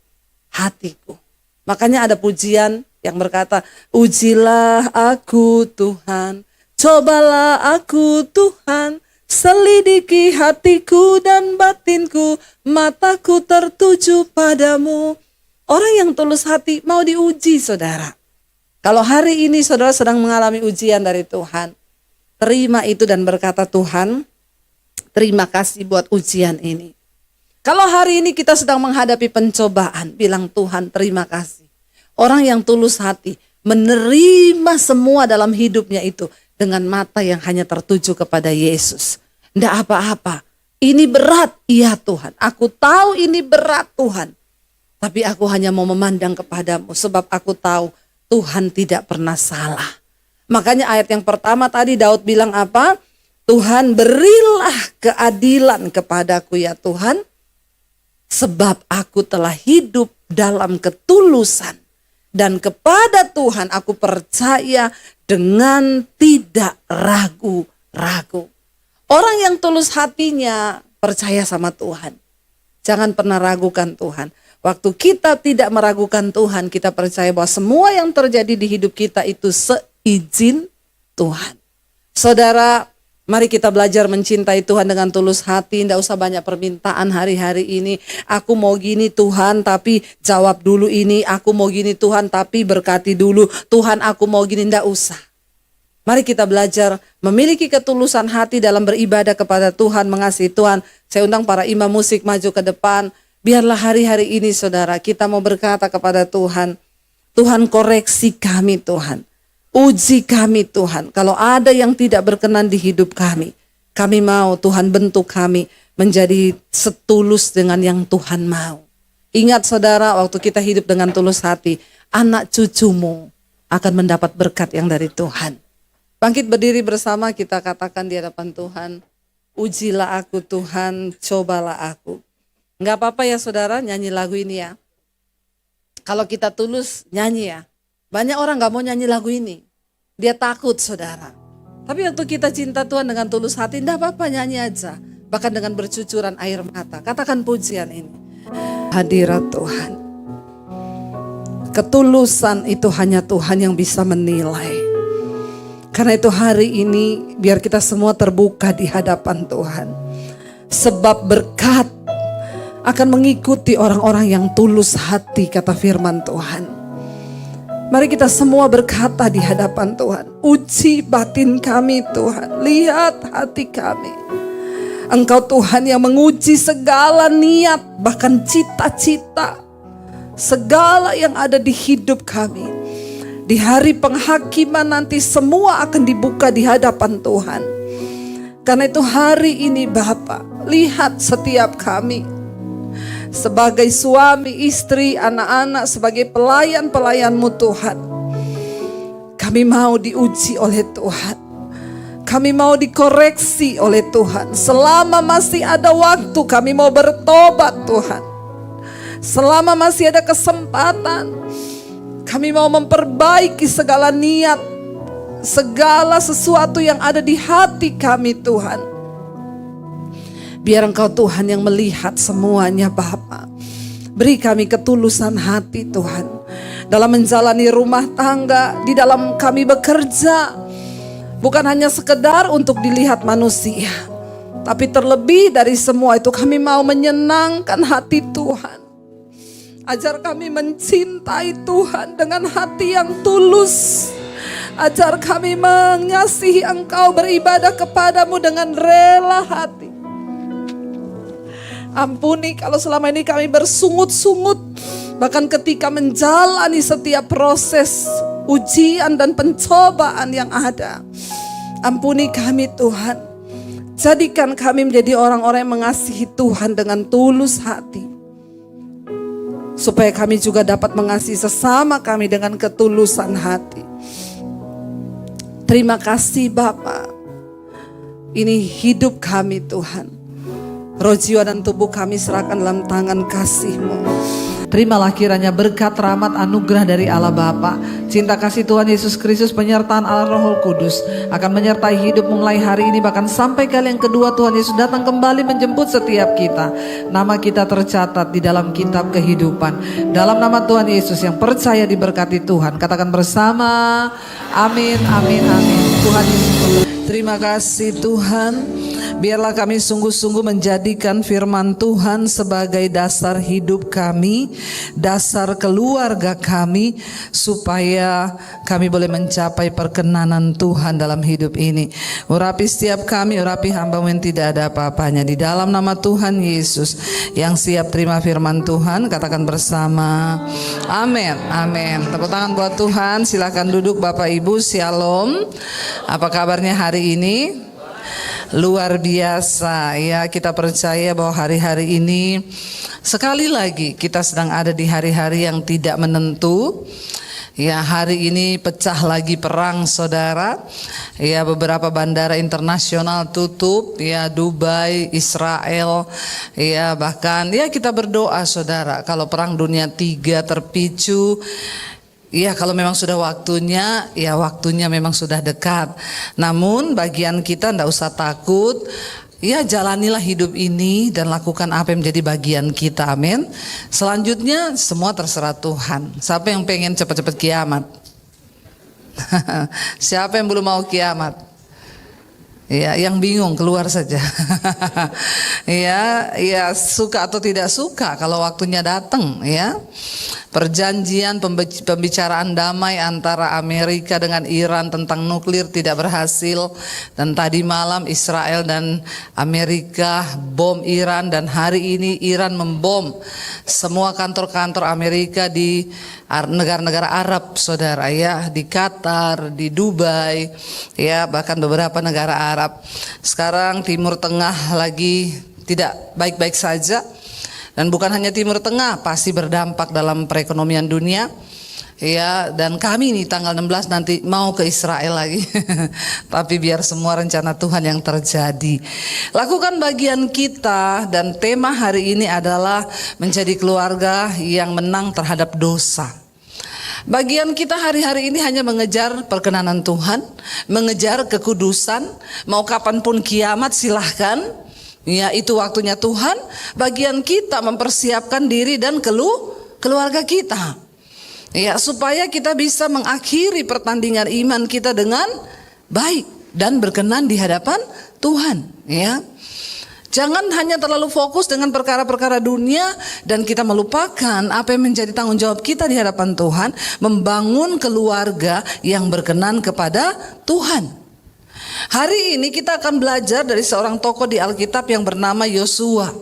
hatiku. Makanya ada pujian yang berkata, ujilah aku Tuhan, cobalah aku Tuhan, selidiki hatiku dan batinku, mataku tertuju padamu. Orang yang tulus hati mau diuji saudara. Kalau hari ini saudara sedang mengalami ujian dari Tuhan, terima itu dan berkata, Tuhan, terima kasih buat ujian ini. Kalau hari ini kita sedang menghadapi pencobaan, bilang Tuhan terima kasih. Orang yang tulus hati menerima semua dalam hidupnya itu dengan mata yang hanya tertuju kepada Yesus. Tidak apa-apa, ini berat, iya Tuhan. Aku tahu ini berat Tuhan. Tapi aku hanya mau memandang kepadamu sebab aku tahu Tuhan tidak pernah salah. Makanya ayat yang pertama tadi Daud bilang apa? Tuhan berilah keadilan kepadaku ya Tuhan. Sebab aku telah hidup dalam ketulusan. Dan kepada Tuhan aku percaya dengan tidak ragu-ragu. Orang yang tulus hatinya percaya sama Tuhan. Jangan pernah ragukan Tuhan. Waktu kita tidak meragukan Tuhan, kita percaya bahwa semua yang terjadi di hidup kita itu seizin Tuhan. Saudara, mari kita belajar mencintai Tuhan dengan tulus hati. Tidak usah banyak permintaan hari-hari ini. Aku mau gini Tuhan tapi jawab dulu ini. Aku mau gini Tuhan tapi berkati dulu. Tuhan aku mau gini, tidak usah. Mari kita belajar memiliki ketulusan hati dalam beribadah kepada Tuhan, mengasihi Tuhan. Saya undang para imam musik maju ke depan. Biarlah hari-hari ini saudara kita mau berkata kepada Tuhan. Tuhan koreksi kami Tuhan. Uji kami Tuhan, kalau ada yang tidak berkenan di hidup kami mau Tuhan bentuk kami menjadi setulus dengan yang Tuhan mau. Ingat saudara, waktu kita hidup dengan tulus hati, anak cucumu akan mendapat berkat yang dari Tuhan. Bangkit berdiri bersama kita katakan di hadapan Tuhan, ujilah aku Tuhan, cobalah aku. Enggak apa-apa ya saudara nyanyi lagu ini ya. Kalau kita tulus nyanyi ya. Banyak orang gak mau nyanyi lagu ini. Dia takut saudara. Tapi waktu kita cinta Tuhan dengan tulus hati, tidak apa-apa nyanyi aja. Bahkan dengan bercucuran air mata. Katakan pujian ini. Hadirat Tuhan. Ketulusan itu hanya Tuhan yang bisa menilai. Karena itu hari ini biar kita semua terbuka di hadapan Tuhan. Sebab berkat akan mengikuti orang-orang yang tulus hati kata firman Tuhan. Mari kita semua berkata di hadapan Tuhan, uji batin kami Tuhan, lihat hati kami. Engkau Tuhan yang menguji segala niat, bahkan cita-cita, segala yang ada di hidup kami. Di hari penghakiman nanti semua akan dibuka di hadapan Tuhan. Karena itu hari ini Bapa, lihat setiap kami. Sebagai suami, istri, anak-anak, sebagai pelayan-pelayan-Mu Tuhan. Kami mau diuji oleh Tuhan. Kami mau dikoreksi oleh Tuhan. Selama masih ada waktu kami mau bertobat Tuhan. Selama masih ada kesempatan, kami mau memperbaiki segala niat, segala sesuatu yang ada di hati kami Tuhan. Biar Engkau Tuhan yang melihat semuanya Bapa. Beri kami ketulusan hati Tuhan. Dalam menjalani rumah tangga, di dalam kami bekerja. Bukan hanya sekedar untuk dilihat manusia. Tapi terlebih dari semua itu kami mau menyenangkan hati Tuhan. Ajar kami mencintai Tuhan dengan hati yang tulus. Ajar kami mengasihi Engkau, beribadah kepadamu dengan rela hati. Ampuni kalau selama ini kami bersungut-sungut, bahkan ketika menjalani setiap proses ujian dan pencobaan yang ada. Ampuni kami Tuhan. Jadikan kami menjadi orang-orang yang mengasihi Tuhan dengan tulus hati. Supaya kami juga dapat mengasihi sesama kami dengan ketulusan hati. Terima kasih Bapa. Ini hidup kami Tuhan. Roh, jiwa dan tubuh kami serahkan dalam tangan kasih-Mu. Terimalah kiranya berkat, rahmat, anugerah dari Allah Bapa, cinta kasih Tuhan Yesus Kristus, penyertaan Allah Roh Kudus akan menyertai hidup mulai hari ini bahkan sampai kali yang kedua Tuhan Yesus datang kembali menjemput setiap kita. Nama kita tercatat di dalam kitab kehidupan. Dalam nama Tuhan Yesus yang percaya diberkati Tuhan, katakan bersama, amin, amin, amin. Tuhan Yesus memberkati. Terima kasih Tuhan. Biarlah kami sungguh-sungguh menjadikan firman Tuhan sebagai dasar hidup kami, dasar keluarga kami, supaya kami boleh mencapai perkenanan Tuhan dalam hidup ini. Urapi setiap kami, urapi hamba-Mu yang tidak ada apa-apanya. Di dalam nama Tuhan Yesus yang siap terima firman Tuhan, katakan bersama, amin, amin. Tepuk tangan buat Tuhan. Silakan duduk Bapak Ibu. Shalom. Apa kabarnya hari ini? Luar biasa ya, kita percaya bahwa hari-hari ini sekali lagi kita sedang ada di hari-hari yang tidak menentu. Ya, hari ini pecah lagi perang saudara. Ya, beberapa bandara internasional tutup, ya, Dubai, Israel, ya, bahkan ya kita berdoa saudara kalau perang dunia 3 terpicu. Ya, kalau memang sudah waktunya, ya waktunya memang sudah dekat. Namun bagian kita tidak usah takut. Ya, jalanilah hidup ini dan lakukan apa yang menjadi bagian kita, amin. Selanjutnya semua terserah Tuhan. Siapa yang pengen cepat-cepat kiamat? Siapa yang belum mau kiamat? Ya, yang bingung keluar saja. Ya, suka atau tidak suka kalau waktunya datang, ya. Perjanjian pembicaraan damai antara Amerika dengan Iran tentang nuklir tidak berhasil, dan tadi malam Israel dan Amerika bom Iran, dan hari ini Iran membom semua kantor-kantor Amerika di negara-negara Arab saudara, ya, di Qatar, di Dubai, ya, bahkan beberapa negara Arab. Sekarang Timur Tengah lagi tidak baik-baik saja. Dan bukan hanya Timur Tengah, pasti berdampak dalam perekonomian dunia. Ya, dan kami nih tanggal 16 nanti mau ke Israel lagi. Tapi biar semua rencana Tuhan yang terjadi. Lakukan bagian kita, dan tema hari ini adalah menjadi keluarga yang menang terhadap dosa. Bagian kita hari-hari ini hanya mengejar perkenanan Tuhan, mengejar kekudusan. Mau kapanpun kiamat silahkan. Ya, itu waktunya Tuhan. Bagian kita mempersiapkan diri dan keluarga kita. Ya, supaya kita bisa mengakhiri pertandingan iman kita dengan baik dan berkenan di hadapan Tuhan. Ya, Jangan hanya terlalu fokus dengan perkara-perkara dunia dan kita melupakan apa yang menjadi tanggung jawab kita di hadapan Tuhan, membangun keluarga yang berkenan kepada Tuhan. Hari ini kita akan belajar dari seorang tokoh di Alkitab yang bernama Yosua.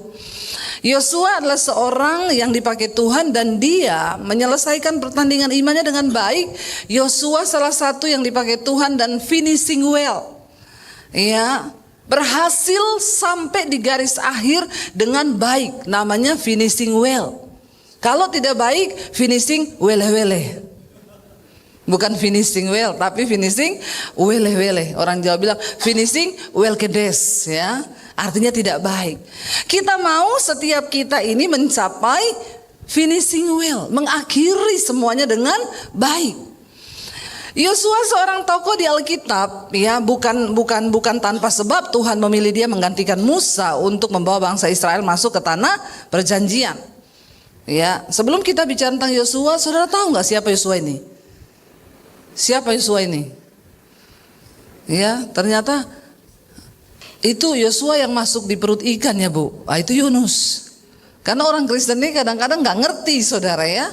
Yosua adalah seorang yang dipakai Tuhan dan dia menyelesaikan pertandingan imannya dengan baik. Yosua salah satu yang dipakai Tuhan dan finishing well. Ya, berhasil sampai di garis akhir dengan baik, namanya finishing well. Kalau tidak baik, finishing weleh-weleh. Bukan finishing well, tapi finishing weleh-weleh. Orang Jawa bilang finishing well kedes, ya. Artinya tidak baik. Kita mau setiap kita ini mencapai finishing well, mengakhiri semuanya dengan baik. Yosua seorang tokoh di Alkitab, ya, bukan tanpa sebab Tuhan memilih dia menggantikan Musa untuk membawa bangsa Israel masuk ke tanah perjanjian. Ya, sebelum kita bicara tentang Yosua, saudara tahu nggak siapa Yosua ini? Siapa Yosua ini? Ya, ternyata itu Yosua yang masuk di perut ikan, ya Bu. Itu Yunus. Karena orang Kristen ini kadang-kadang nggak ngerti, saudara, ya.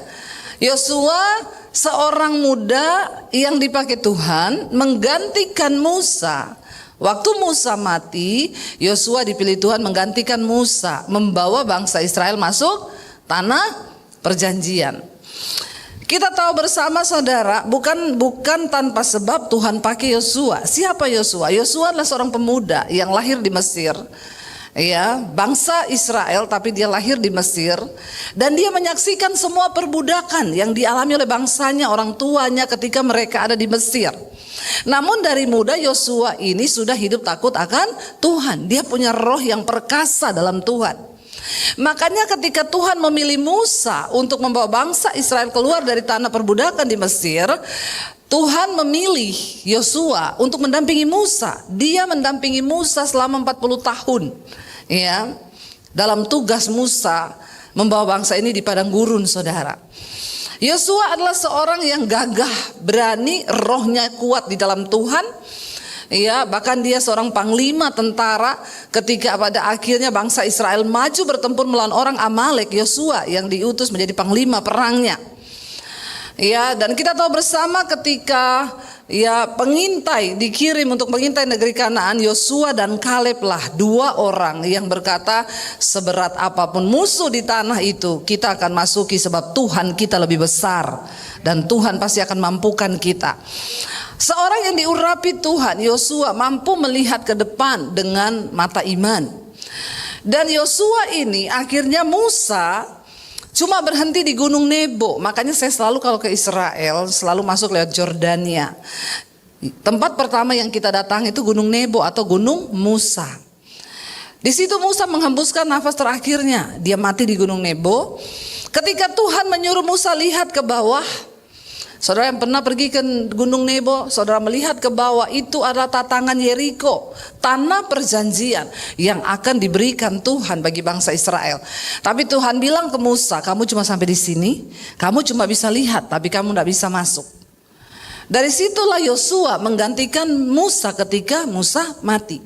Yosua seorang muda yang dipakai Tuhan menggantikan Musa. Waktu Musa mati, Yosua dipilih Tuhan menggantikan Musa, membawa bangsa Israel masuk tanah perjanjian. Kita tahu bersama, saudara, bukan tanpa sebab Tuhan pakai Yosua. Siapa Yosua? Yosua adalah seorang pemuda yang lahir di Mesir. Ya, bangsa Israel, tapi dia lahir di Mesir dan dia menyaksikan semua perbudakan yang dialami oleh bangsanya, orang tuanya ketika mereka ada di Mesir. Namun dari muda Yosua ini sudah hidup takut akan Tuhan. Dia punya roh yang perkasa dalam Tuhan. Makanya ketika Tuhan memilih Musa untuk membawa bangsa Israel keluar dari tanah perbudakan di Mesir, Tuhan memilih Yosua untuk mendampingi Musa. Dia mendampingi Musa selama 40 tahun. Ya, dalam tugas Musa membawa bangsa ini di padang gurun, saudara. Yosua adalah seorang yang gagah, berani, rohnya kuat di dalam Tuhan. Ya, bahkan dia seorang panglima tentara ketika pada akhirnya bangsa Israel maju bertempur melawan orang Amalek. Yosua yang diutus menjadi panglima perangnya. Ya, dan kita tahu bersama ketika pengintai dikirim untuk mengintai negeri Kanaan, Yosua dan Kaleb lah dua orang yang berkata, seberat apapun musuh di tanah itu kita akan masuki sebab Tuhan kita lebih besar dan Tuhan pasti akan mampukan kita. Seorang yang diurapi Tuhan, Yosua mampu melihat ke depan dengan mata iman. Dan Yosua ini akhirnya Musa cuma berhenti di Gunung Nebo. Makanya saya selalu kalau ke Israel selalu masuk lewat Jordania. Tempat pertama yang kita datang itu Gunung Nebo atau Gunung Musa. Di situ Musa menghembuskan nafas terakhirnya. Dia mati di Gunung Nebo. Ketika Tuhan menyuruh Musa lihat ke bawah, saudara yang pernah pergi ke Gunung Nebo, saudara melihat ke bawah, itu adalah tatangan Yeriko, tanah perjanjian yang akan diberikan Tuhan bagi bangsa Israel. Tapi Tuhan bilang ke Musa, kamu cuma sampai di sini, kamu cuma bisa lihat, tapi kamu tidak bisa masuk. Dari situlah Yosua menggantikan Musa ketika Musa mati.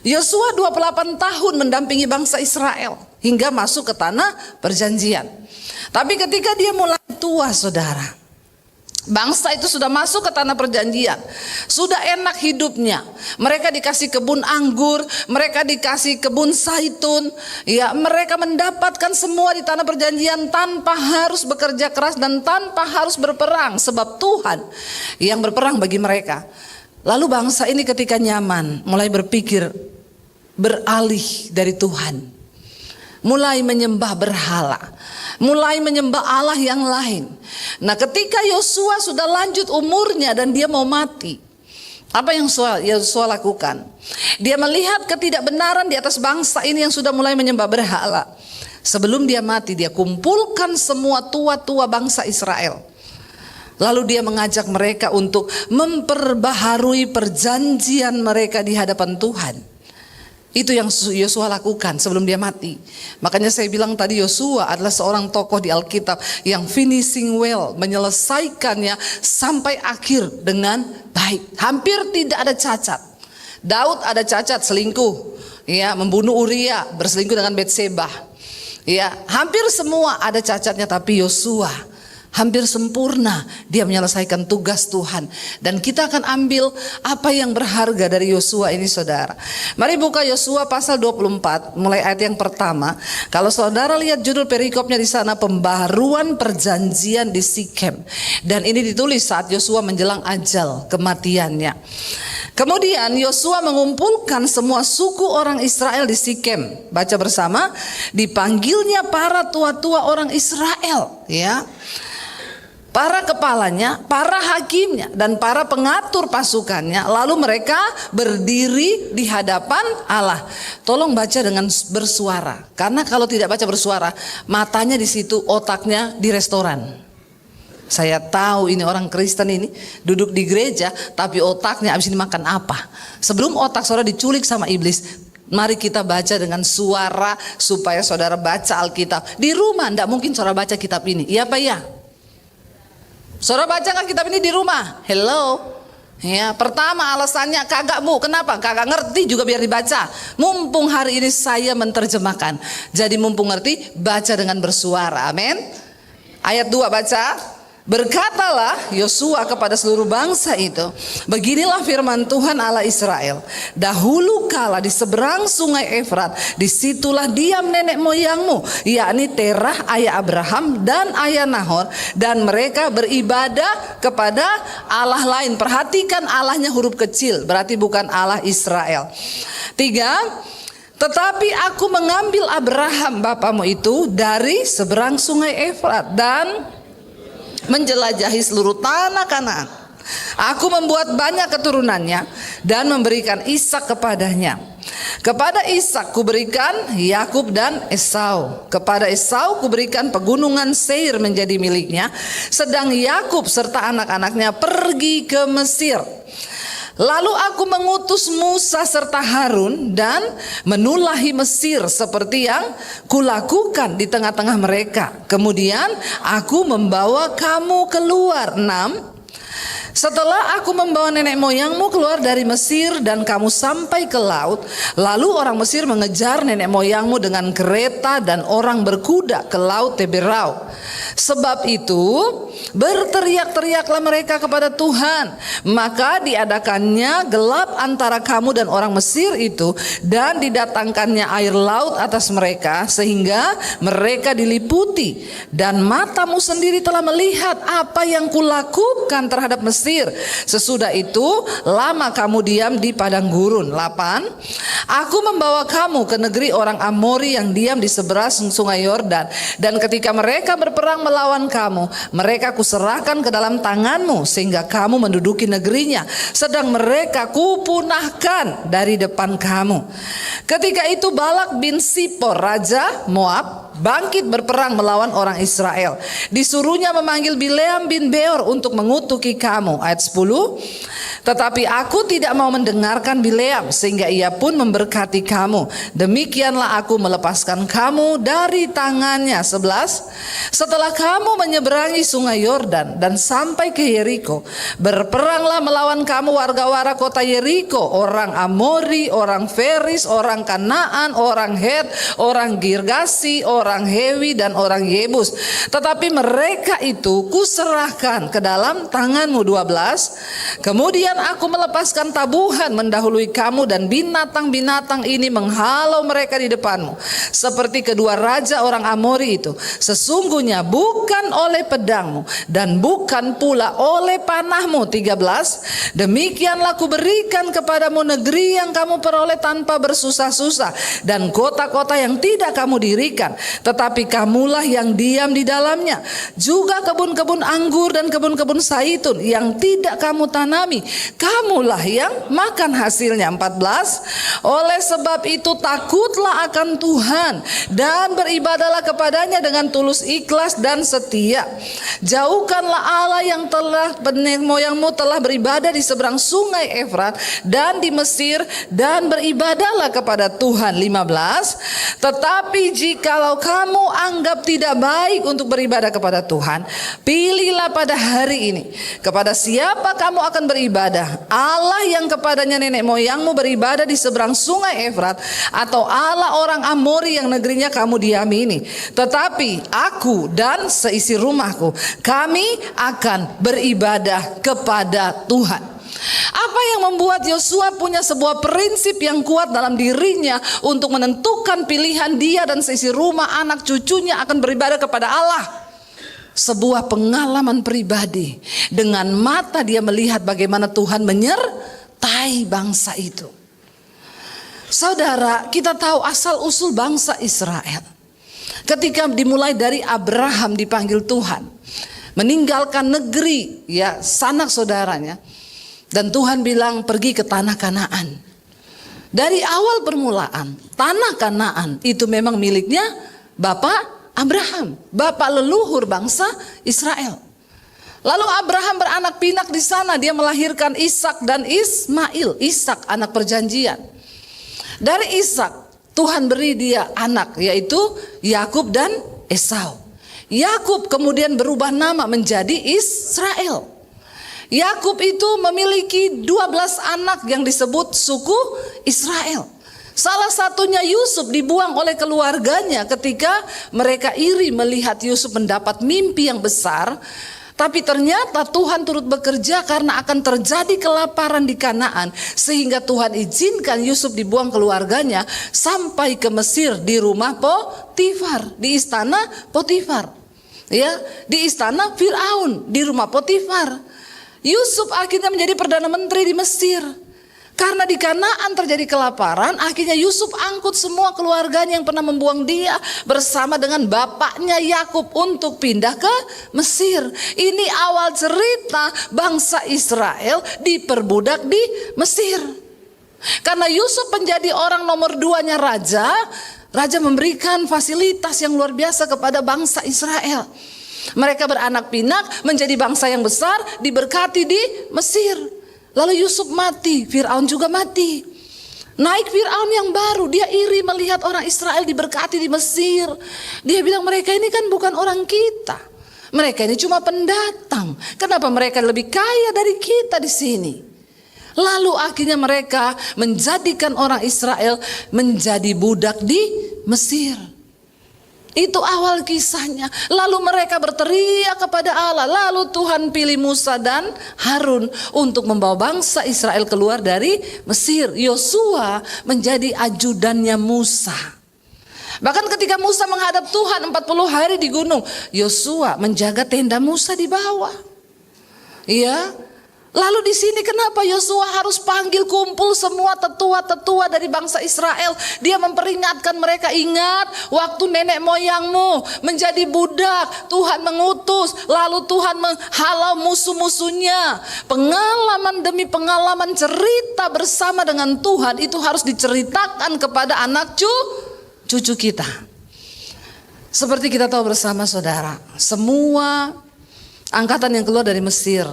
Yosua 28 tahun mendampingi bangsa Israel hingga masuk ke tanah perjanjian. Tapi ketika dia mulai tua, saudara, bangsa itu sudah masuk ke tanah perjanjian, sudah enak hidupnya. Mereka dikasih kebun anggur, mereka dikasih kebun zaitun. Ya, mereka mendapatkan semua di tanah perjanjian tanpa harus bekerja keras dan tanpa harus berperang, sebab Tuhan yang berperang bagi mereka. Lalu bangsa ini ketika nyaman mulai berpikir beralih dari Tuhan, mulai menyembah berhala, mulai menyembah Allah yang lain. Nah, ketika Yosua sudah lanjut umurnya dan dia mau mati, apa yang Yosua lakukan? Dia melihat ketidakbenaran di atas bangsa ini yang sudah mulai menyembah berhala. Sebelum dia mati, dia kumpulkan semua tua-tua bangsa Israel. Lalu dia mengajak mereka untuk memperbaharui perjanjian mereka di hadapan Tuhan. Itu yang Yosua lakukan sebelum dia mati. Makanya saya bilang tadi, Yosua adalah seorang tokoh di Alkitab yang finishing well, menyelesaikannya sampai akhir dengan baik. Hampir tidak ada cacat. Daud ada cacat selingkuh, ya, membunuh Uria, berselingkuh dengan Betseba. Ya, hampir semua ada cacatnya, tapi Yosua hampir sempurna dia menyelesaikan tugas Tuhan. Dan kita akan ambil apa yang berharga dari Yosua ini, saudara. Mari buka Yosua pasal 24 mulai ayat yang pertama. Kalau saudara lihat judul perikopnya di sana, pembaharuan perjanjian di Sikem. Dan ini ditulis saat Yosua menjelang ajal kematiannya. Kemudian Yosua mengumpulkan semua suku orang Israel di Sikem. Baca bersama, dipanggilnya para tua-tua orang Israel, ya, para kepalanya, para hakimnya, dan para pengatur pasukannya. Lalu mereka berdiri di hadapan Allah. Tolong baca dengan bersuara, karena kalau tidak baca bersuara, matanya di situ, otaknya di restoran. Saya tahu ini orang Kristen ini duduk di gereja, tapi otaknya abis ini makan apa. Sebelum otak saudara diculik sama iblis, mari kita baca dengan suara supaya saudara baca Alkitab. Di rumah tidak mungkin saudara baca kitab ini, iya Pak ya? Saudara baca nggak kitab ini di rumah? Hello? Ya, pertama alasannya kagak Bu, kenapa? Kagak ngerti juga biar dibaca. Mumpung hari ini saya menerjemahkan, jadi mumpung ngerti, baca dengan bersuara, amin. Ayat 2 baca. Berkatalah Yosua kepada seluruh bangsa itu, beginilah firman Tuhan Allah Israel. Dahulu kala di seberang sungai Efrat, disitulah diam nenek moyangmu, yakni Terah ayah Abraham dan ayah Nahor, dan mereka beribadah kepada Allah lain. Perhatikan Allahnya huruf kecil, berarti bukan Allah Israel. 3. Tetapi aku mengambil Abraham bapamu itu dari seberang sungai Efrat dan menjelajahi seluruh tanah Kanaan. Aku membuat banyak keturunannya dan memberikan Ishak kepadanya. Kepada Ishak kuberikan Yakub dan Esau. Kepada Esau kuberikan pegunungan Seir menjadi miliknya, sedang Yakub serta anak-anaknya pergi ke Mesir. Lalu aku mengutus Musa serta Harun dan menulahi Mesir seperti yang kulakukan di tengah-tengah mereka. Kemudian aku membawa kamu keluar. 6. Setelah aku membawa nenek moyangmu keluar dari Mesir dan kamu sampai ke laut, lalu orang Mesir mengejar nenek moyangmu dengan kereta dan orang berkuda ke laut Teberau. Sebab itu berteriak-teriaklah mereka kepada Tuhan, maka diadakannya gelap antara kamu dan orang Mesir itu, dan didatangkannya air laut atas mereka sehingga mereka diliputi. Dan matamu sendiri telah melihat apa yang kulakukan terhadap Mesir. Sesudah itu lama kamu diam di padang gurun. 8. Aku membawa kamu ke negeri orang Amori yang diam di seberang sungai Yordan, dan ketika mereka berperang melawan kamu, mereka kuserahkan ke dalam tanganmu sehingga kamu menduduki negerinya, sedang mereka kupunahkan dari depan kamu. Ketika itu Balak bin Sipor raja Moab bangkit berperang melawan orang Israel. Disuruhnya memanggil Bileam bin Beor untuk mengutuki kamu. Ayat 10. Tetapi aku tidak mau mendengarkan Bileam, sehingga ia pun memberkati kamu. Demikianlah aku melepaskan kamu dari tangannya. 11. Setelah kamu menyeberangi sungai Yordan dan sampai ke Yeriko, berperanglah melawan kamu warga-warga kota Yeriko, orang Amori, orang Feris, orang Kanaan, orang Het, orang Girgasi, orang Hewi, dan orang Yebus. Tetapi mereka itu kuserahkan ke dalam tanganmu. 12. Kemudian aku melepaskan tabuhan mendahului kamu, dan binatang-binatang ini menghalau mereka di depanmu, seperti kedua raja orang Amori itu. Sesungguhnya bukan oleh pedangmu dan bukan pula oleh panahmu. 13. Demikianlah kuberikan kepadamu negeri yang kamu peroleh tanpa bersusah-susah, dan kota-kota yang tidak kamu dirikan, tetapi kamulah yang diam di dalamnya. Juga kebun-kebun anggur dan kebun-kebun zaitun yang tidak kamu tanami, kamulah yang makan hasilnya. 14. Oleh sebab itu takutlah akan Tuhan dan beribadahlah kepadanya dengan tulus ikhlas dan setia. Jauhkanlah Allah yang telah nenek moyangmu telah beribadah di seberang sungai Efrat dan di Mesir, dan beribadahlah kepada Tuhan. 15. Tetapi jikalau kamu anggap tidak baik untuk beribadah kepada Tuhan, pilihlah pada hari ini kepada siapa kamu akan beribadah, Allah yang kepadanya nenek moyangmu beribadah di seberang sungai Efrat, atau Allah orang Amori yang negerinya kamu diami ini. Tetapi aku dan seisi rumahku, kami akan beribadah kepada Tuhan. Apa yang membuat Yosua punya sebuah prinsip yang kuat dalam dirinya untuk menentukan pilihan dia dan seisi rumah anak cucunya akan beribadah kepada Allah? Sebuah pengalaman pribadi. Dengan mata dia melihat bagaimana Tuhan menyertai bangsa itu. Saudara, kita tahu asal usul bangsa Israel. Ketika dimulai dari Abraham dipanggil Tuhan, meninggalkan negeri ya sanak saudaranya, dan Tuhan bilang pergi ke tanah Kanaan. Dari awal permulaan, tanah Kanaan itu memang miliknya Bapak Abraham, bapak leluhur bangsa Israel. Lalu Abraham beranak pinak di sana, dia melahirkan Ishak dan Ismail. Ishak anak perjanjian. Dari Ishak Tuhan beri dia anak, yaitu Yakub dan Esau. Yakub kemudian berubah nama menjadi Israel. Yakub itu memiliki 12 anak yang disebut suku Israel. Salah satunya Yusuf dibuang oleh keluarganya ketika mereka iri melihat Yusuf mendapat mimpi yang besar. Tapi ternyata Tuhan turut bekerja karena akan terjadi kelaparan di Kanaan, sehingga Tuhan izinkan Yusuf dibuang keluarganya sampai ke Mesir di rumah Potifar, di istana Potifar. Ya, di istana Firaun, di rumah Potifar. Yusuf akhirnya menjadi perdana menteri di Mesir. Karena di Kanaan terjadi kelaparan, akhirnya Yusuf angkut semua keluarganya yang pernah membuang dia bersama dengan bapaknya Yakub untuk pindah ke Mesir. Ini awal cerita bangsa Israel diperbudak di Mesir. Karena Yusuf menjadi orang nomor 2-nya raja, raja memberikan fasilitas yang luar biasa kepada bangsa Israel. Mereka beranak pinak menjadi bangsa yang besar, diberkati di Mesir. Lalu Yusuf mati, Firaun juga mati. Naik Firaun yang baru, dia iri melihat orang Israel diberkati di Mesir. Dia bilang mereka ini kan bukan orang kita. Mereka ini cuma pendatang. Kenapa mereka lebih kaya dari kita di sini? Lalu akhirnya mereka menjadikan orang Israel menjadi budak di Mesir. Itu awal kisahnya. Lalu mereka berteriak kepada Allah. Lalu Tuhan pilih Musa dan Harun untuk membawa bangsa Israel keluar dari Mesir. Yosua menjadi ajudannya Musa. Bahkan ketika Musa menghadap Tuhan 40 hari di gunung, Yosua menjaga tenda Musa di bawah. Iya. Lalu di sini kenapa Yosua harus panggil kumpul semua tetua-tetua dari bangsa Israel? Dia memperingatkan mereka, ingat waktu nenek moyangmu menjadi budak, Tuhan mengutus, lalu Tuhan menghalau musuh-musuhnya. Pengalaman demi pengalaman, cerita bersama dengan Tuhan itu harus diceritakan kepada anak cucu kita. Seperti kita tahu bersama saudara, semua angkatan yang keluar dari Mesir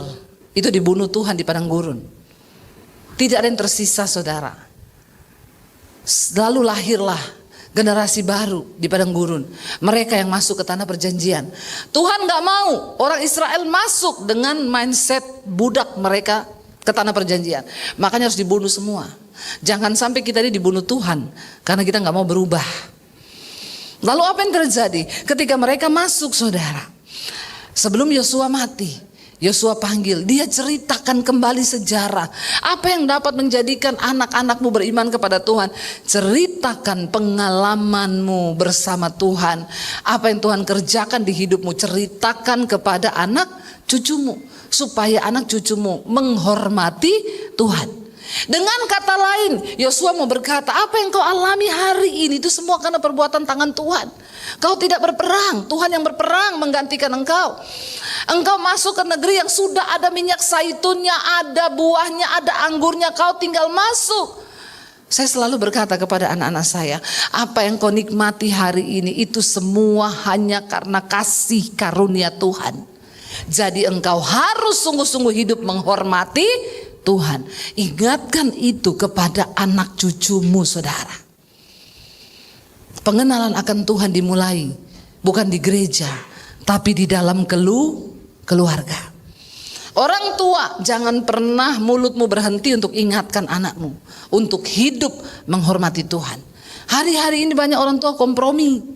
itu dibunuh Tuhan di padang gurun. Tidak ada yang tersisa saudara. Lalu lahirlah generasi baru di padang gurun. Mereka yang masuk ke tanah perjanjian. Tuhan gak mau orang Israel masuk dengan mindset budak mereka ke tanah perjanjian. Makanya harus dibunuh semua. Jangan sampai kita ini dibunuh Tuhan karena kita gak mau berubah. Lalu apa yang terjadi ketika mereka masuk saudara? Sebelum Yosua mati, Yosua panggil, dia ceritakan kembali sejarah. Apa yang dapat menjadikan anak-anakmu beriman kepada Tuhan? Ceritakan pengalamanmu bersama Tuhan. Apa yang Tuhan kerjakan di hidupmu, ceritakan kepada anak cucumu. Supaya anak cucumu menghormati Tuhan. Dengan kata lain, Yosua mau berkata, apa yang kau alami hari ini itu semua karena perbuatan tangan Tuhan. Kau tidak berperang, Tuhan yang berperang menggantikan engkau. Engkau masuk ke negeri yang sudah ada minyak zaitunnya, ada buahnya, ada anggurnya, kau tinggal masuk. Saya selalu berkata kepada anak-anak saya, apa yang kau nikmati hari ini itu semua hanya karena kasih karunia Tuhan. Jadi engkau harus sungguh-sungguh hidup menghormati Tuhan. Ingatkan itu kepada anak cucumu, saudara. Pengenalan akan Tuhan dimulai bukan di gereja, tapi di dalam keluarga. Orang tua, jangan pernah mulutmu berhenti untuk ingatkan anakmu untuk hidup menghormati Tuhan. Hari-hari ini banyak orang tua kompromi.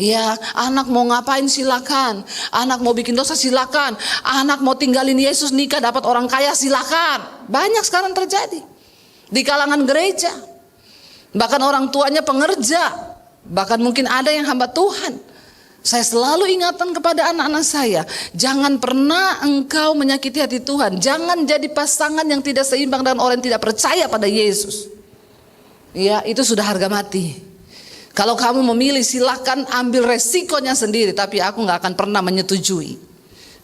Ya, anak mau ngapain silakan, anak mau bikin dosa silakan, anak mau tinggalin Yesus nikah dapat orang kaya silakan. Banyak sekarang terjadi di kalangan gereja. Bahkan orang tuanya pengerja, bahkan mungkin ada yang hamba Tuhan. Saya selalu ingatkan kepada anak-anak saya, jangan pernah engkau menyakiti hati Tuhan. Jangan jadi pasangan yang tidak seimbang dengan orang yang tidak percaya pada Yesus. Ya, itu sudah harga mati. Kalau kamu memilih, silakan ambil resikonya sendiri, tapi aku gak akan pernah menyetujui.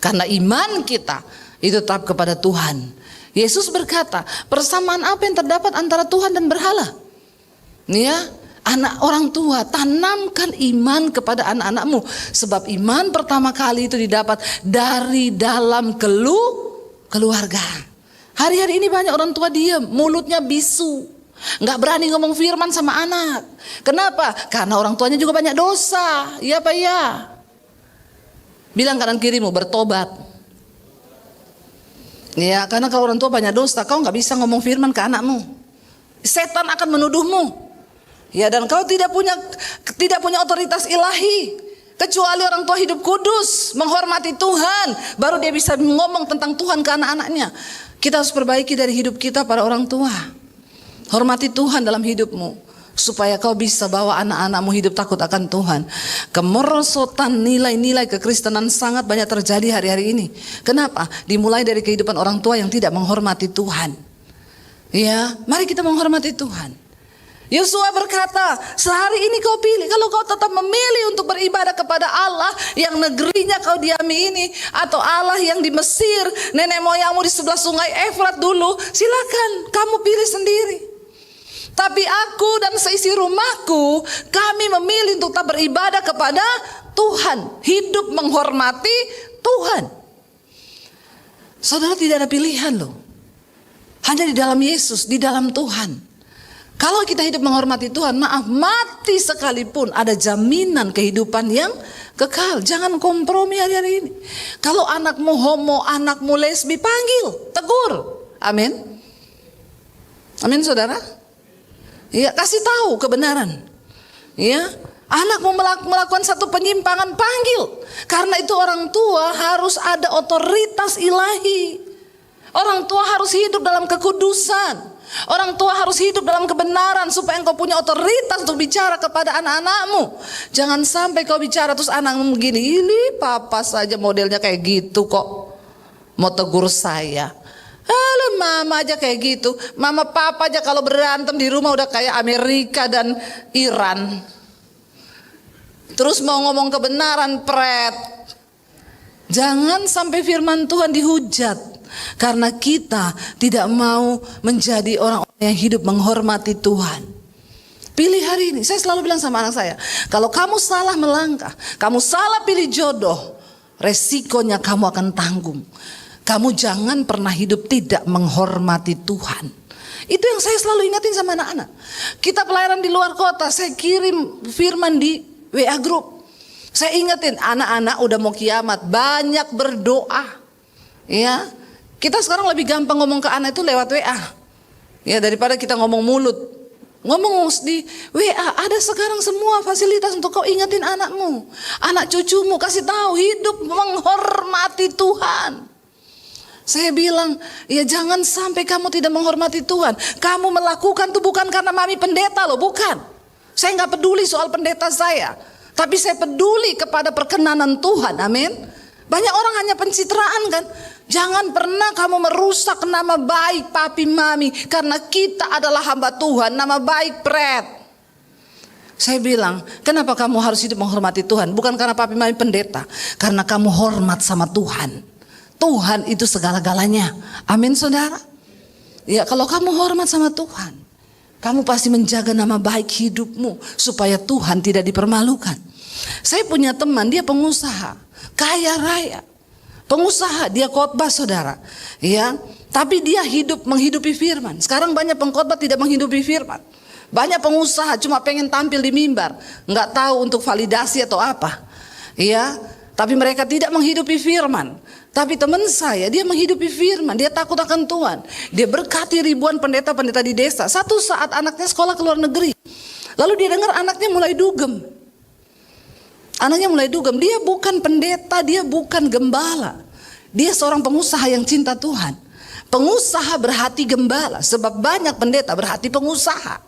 Karena iman kita itu tetap kepada Tuhan. Yesus berkata, persamaan apa yang terdapat antara Tuhan dan berhala? Ya, anak orang tua, tanamkan iman kepada anak-anakmu. Sebab iman pertama kali itu didapat dari dalam keluarga. Hari-hari ini banyak orang tua diam, mulutnya bisu, nggak berani ngomong firman sama anak. Kenapa? Karena orang tuanya juga banyak dosa. Iya Pak ya. Bilang kanan kirimu bertobat. Ya, karena kalau orang tua banyak dosa, kau nggak bisa ngomong firman ke anakmu. Setan akan menuduhmu. Ya, dan kau tidak punya otoritas ilahi kecuali orang tua hidup kudus, menghormati Tuhan, baru dia bisa ngomong tentang Tuhan ke anak-anaknya. Kita harus perbaiki dari hidup kita para orang tua. Hormati Tuhan dalam hidupmu, supaya kau bisa bawa anak-anakmu hidup takut akan Tuhan. Kemerosotan nilai-nilai kekristenan sangat banyak terjadi hari-hari ini. Kenapa? Dimulai dari kehidupan orang tua yang tidak menghormati Tuhan. Ya, mari kita menghormati Tuhan. Yosua berkata, sehari ini kau pilih, kalau kau tetap memilih untuk beribadah kepada Allah yang negerinya kau diami ini, atau Allah yang di Mesir, nenek moyangmu di sebelah sungai Efrat dulu, silakan kamu pilih sendiri. Tapi aku dan seisi rumahku, kami memilih untuk tetap beribadah kepada Tuhan, hidup menghormati Tuhan. Saudara, tidak ada pilihan loh, hanya di dalam Yesus, di dalam Tuhan. Kalau kita hidup menghormati Tuhan, maaf, mati sekalipun ada jaminan kehidupan yang kekal. Jangan kompromi hari-hari ini. Kalau anakmu homo, anakmu lesbi, panggil, tegur. Amin. Amin, saudara. Ya, kasih tahu kebenaran. Ya, anakmu melakukan satu penyimpangan, panggil. Karena itu orang tua harus ada otoritas ilahi. Orang tua harus hidup dalam kekudusan. Orang tua harus hidup dalam kebenaran supaya engkau punya otoritas untuk bicara kepada anak-anakmu. Jangan sampai kau bicara terus anakmu begini, ini papa saja modelnya kayak gitu kok, mau tegur saya. Halo, mama aja kayak gitu. Mama papa aja kalau berantem di rumah udah kayak Amerika dan Iran. Terus mau ngomong kebenaran, pret. Jangan sampai firman Tuhan dihujat. Karena kita tidak mau menjadi orang-orang yang hidup menghormati Tuhan. Pilih hari ini. Saya selalu bilang sama anak saya, kalau kamu salah melangkah, kamu salah pilih jodoh, resikonya kamu akan tanggung. Kamu jangan pernah hidup tidak menghormati Tuhan. Itu yang saya selalu ingatin sama anak-anak. Kita pelayanan di luar kota, saya kirim firman di WA group. Saya ingetin anak-anak udah mau kiamat, banyak berdoa. Ya, kita sekarang lebih gampang ngomong ke anak itu lewat WA. Ya, daripada kita ngomong mulut. Ngomong di WA, ada sekarang semua fasilitas untuk kau ingetin anakmu, anak cucumu, kasih tahu hidup menghormati Tuhan. Saya bilang, ya jangan sampai kamu tidak menghormati Tuhan. Kamu melakukan itu bukan karena mami pendeta loh, bukan. Saya nggak peduli soal pendeta saya, tapi saya peduli kepada perkenanan Tuhan, amin. Banyak orang hanya pencitraan kan. Jangan pernah kamu merusak nama baik papi mami, karena kita adalah hamba Tuhan, nama baik pret. Saya bilang, kenapa kamu harus hidup menghormati Tuhan? Bukan karena papi mami pendeta, karena kamu hormat sama Tuhan. Tuhan itu segala-galanya. Amin, saudara. Ya, kalau kamu hormat sama Tuhan, Kamu pasti menjaga nama baik hidupmu supaya Tuhan tidak dipermalukan. Saya punya teman, dia pengusaha, kaya raya. Pengusaha, dia khotbah saudara. Ya, tapi dia menghidupi firman. Sekarang banyak pengkhotbah tidak menghidupi firman. Banyak pengusaha cuma pengen tampil di mimbar, nggak tahu untuk validasi atau apa. Ya, tapi mereka tidak menghidupi firman. Tapi teman saya, dia menghidupi firman, dia takut akan Tuhan. Dia berkati ribuan pendeta-pendeta di desa. Satu saat anaknya sekolah ke luar negeri. Lalu dia dengar anaknya mulai dugem. Anaknya mulai dugem, dia bukan pendeta, dia bukan gembala. Dia seorang pengusaha yang cinta Tuhan. Pengusaha berhati gembala, sebab banyak pendeta berhati pengusaha.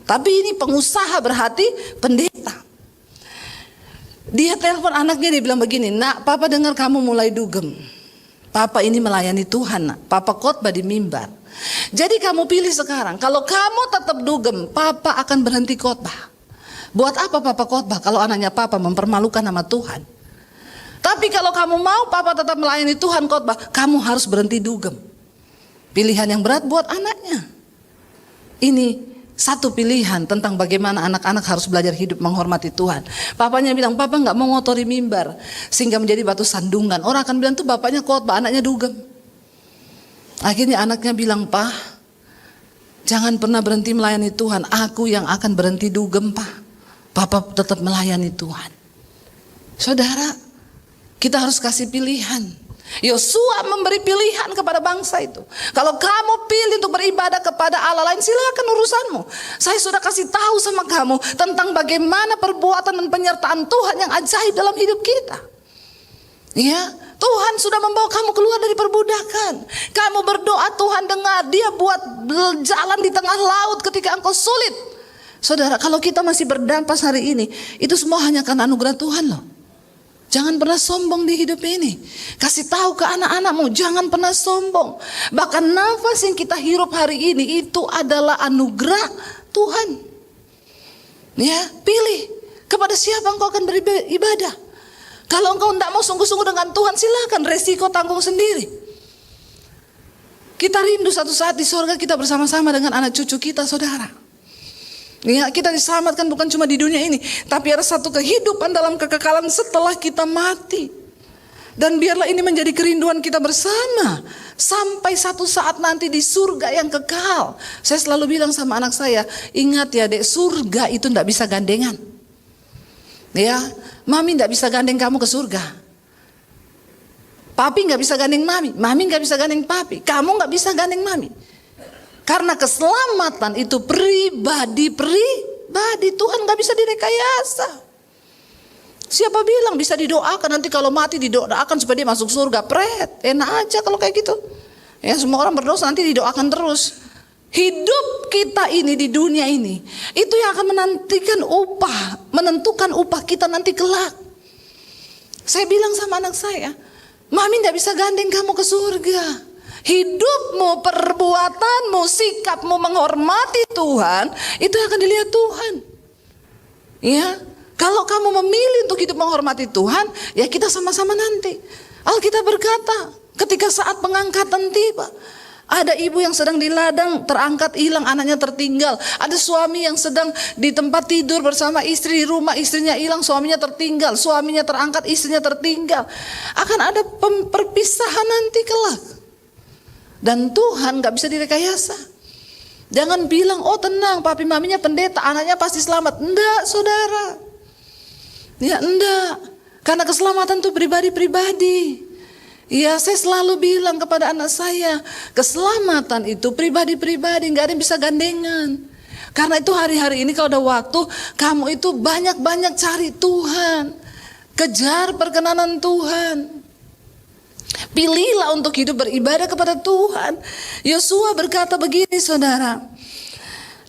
Tapi ini pengusaha berhati pendeta. Dia telepon anaknya, dia bilang begini, "Nak, papa dengar kamu mulai dugem. Papa ini melayani Tuhan, nak. Papa khotbah di mimbar. Jadi kamu pilih sekarang, kalau kamu tetap dugem, papa akan berhenti khotbah. Buat apa papa khotbah kalau anaknya papa mempermalukan nama Tuhan? Tapi kalau kamu mau papa tetap melayani Tuhan khotbah, kamu harus berhenti dugem." Pilihan yang berat buat anaknya. Ini satu pilihan tentang bagaimana anak-anak harus belajar hidup menghormati Tuhan. Papanya bilang, "Papa gak mau ngotori mimbar sehingga menjadi batu sandungan." Orang akan bilang tuh bapaknya khotbah, anaknya dugem. Akhirnya anaknya bilang, "Pak, jangan pernah berhenti melayani Tuhan. Aku yang akan berhenti dugem, Pak. Papa tetap melayani Tuhan." Saudara, kita harus kasih pilihan. Yosua memberi pilihan kepada bangsa itu. Kalau kamu pilih untuk beribadah kepada Allah lain, silakan urusanmu. Saya sudah kasih tahu sama kamu tentang bagaimana perbuatan dan penyertaan Tuhan yang ajaib dalam hidup kita. Ya, Tuhan sudah membawa kamu keluar dari perbudakan. Kamu berdoa, Tuhan dengar. Dia buat jalan di tengah laut ketika engkau sulit. Saudara, kalau kita masih berdampak hari ini, itu semua hanya karena anugerah Tuhan loh. Jangan pernah sombong di hidup ini. Kasih tahu ke anak-anakmu, jangan pernah sombong. Bahkan nafas yang kita hirup hari ini itu adalah anugerah Tuhan. Ya, pilih kepada siapa engkau akan beribadah. Kalau engkau tidak mau sungguh-sungguh dengan Tuhan, silakan, resiko tanggung sendiri. Kita rindu satu saat di sorga kita bersama-sama dengan anak cucu kita, saudara. Ya, kita diselamatkan bukan cuma di dunia ini, tapi ada satu kehidupan dalam kekekalan setelah kita mati. Dan biarlah ini menjadi kerinduan kita bersama sampai satu saat nanti di surga yang kekal. Saya selalu bilang sama anak saya, ingat ya dek, surga itu tidak bisa gandengan. Ya, mami tidak bisa gandeng kamu ke surga. Papi nggak bisa gandeng mami, mami nggak bisa gandeng papi, kamu nggak bisa gandeng mami. Karena keselamatan itu pribadi, Tuhan gak bisa direkayasa. Siapa bilang bisa didoakan, nanti kalau mati didoakan supaya dia masuk surga? Enak aja kalau kayak gitu. Ya, semua orang berdosa nanti didoakan terus. Hidup kita ini di dunia ini, itu yang akan menentukan upah kita nanti kelak. Saya bilang sama anak saya, mami gak bisa gandeng kamu ke surga. Hidupmu, perbuatanmu, sikapmu menghormati Tuhan, itu akan dilihat Tuhan. Ya, kalau kamu memilih untuk hidup menghormati Tuhan, ya kita sama-sama nanti. Alkitab berkata, ketika saat pengangkatan tiba, ada ibu yang sedang di ladang terangkat hilang, anaknya tertinggal. Ada suami yang sedang di tempat tidur bersama istri di rumah, istrinya hilang, suaminya tertinggal. Suaminya terangkat, istrinya tertinggal. Akan ada perpisahan nanti kelak. Dan Tuhan gak bisa direkayasa. Jangan bilang, oh tenang, papi maminya pendeta, anaknya pasti selamat. Enggak, saudara. Ya enggak. Karena keselamatan itu pribadi-pribadi. Ya, saya selalu bilang kepada anak saya, keselamatan itu pribadi-pribadi, gak ada yang bisa gandengan. Karena itu hari-hari ini kalau ada waktu, kamu itu banyak-banyak cari Tuhan. Kejar perkenanan Tuhan. Pilihlah untuk hidup beribadah kepada Tuhan. Yosua berkata begini, saudara.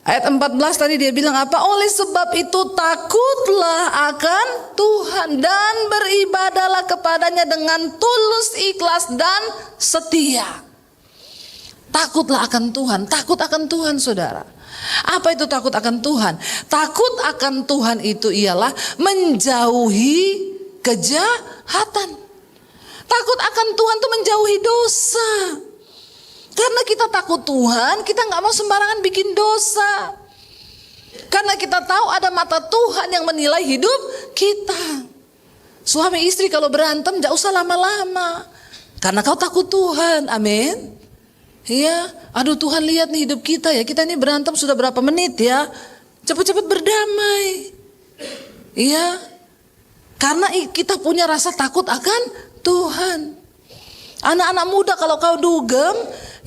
Ayat 14 tadi dia bilang apa? Oleh sebab itu takutlah akan Tuhan dan beribadahlah kepadanya dengan tulus, ikhlas dan setia. Takutlah akan Tuhan. Takut akan Tuhan, saudara. Apa itu takut akan Tuhan? Takut akan Tuhan itu ialah menjauhi kejahatan. Takut akan Tuhan itu menjauhi dosa. Karena kita takut Tuhan, kita nggak mau sembarangan bikin dosa. Karena kita tahu ada mata Tuhan yang menilai hidup kita. Suami istri kalau berantem gak usah lama-lama, karena kau takut Tuhan. Amin. Iya, aduh Tuhan lihat nih hidup kita ya, kita ini berantem sudah berapa menit ya, cepat-cepat berdamai. Iya, karena kita punya rasa takut akan Tuhan. Anak-anak muda kalau kau dugem,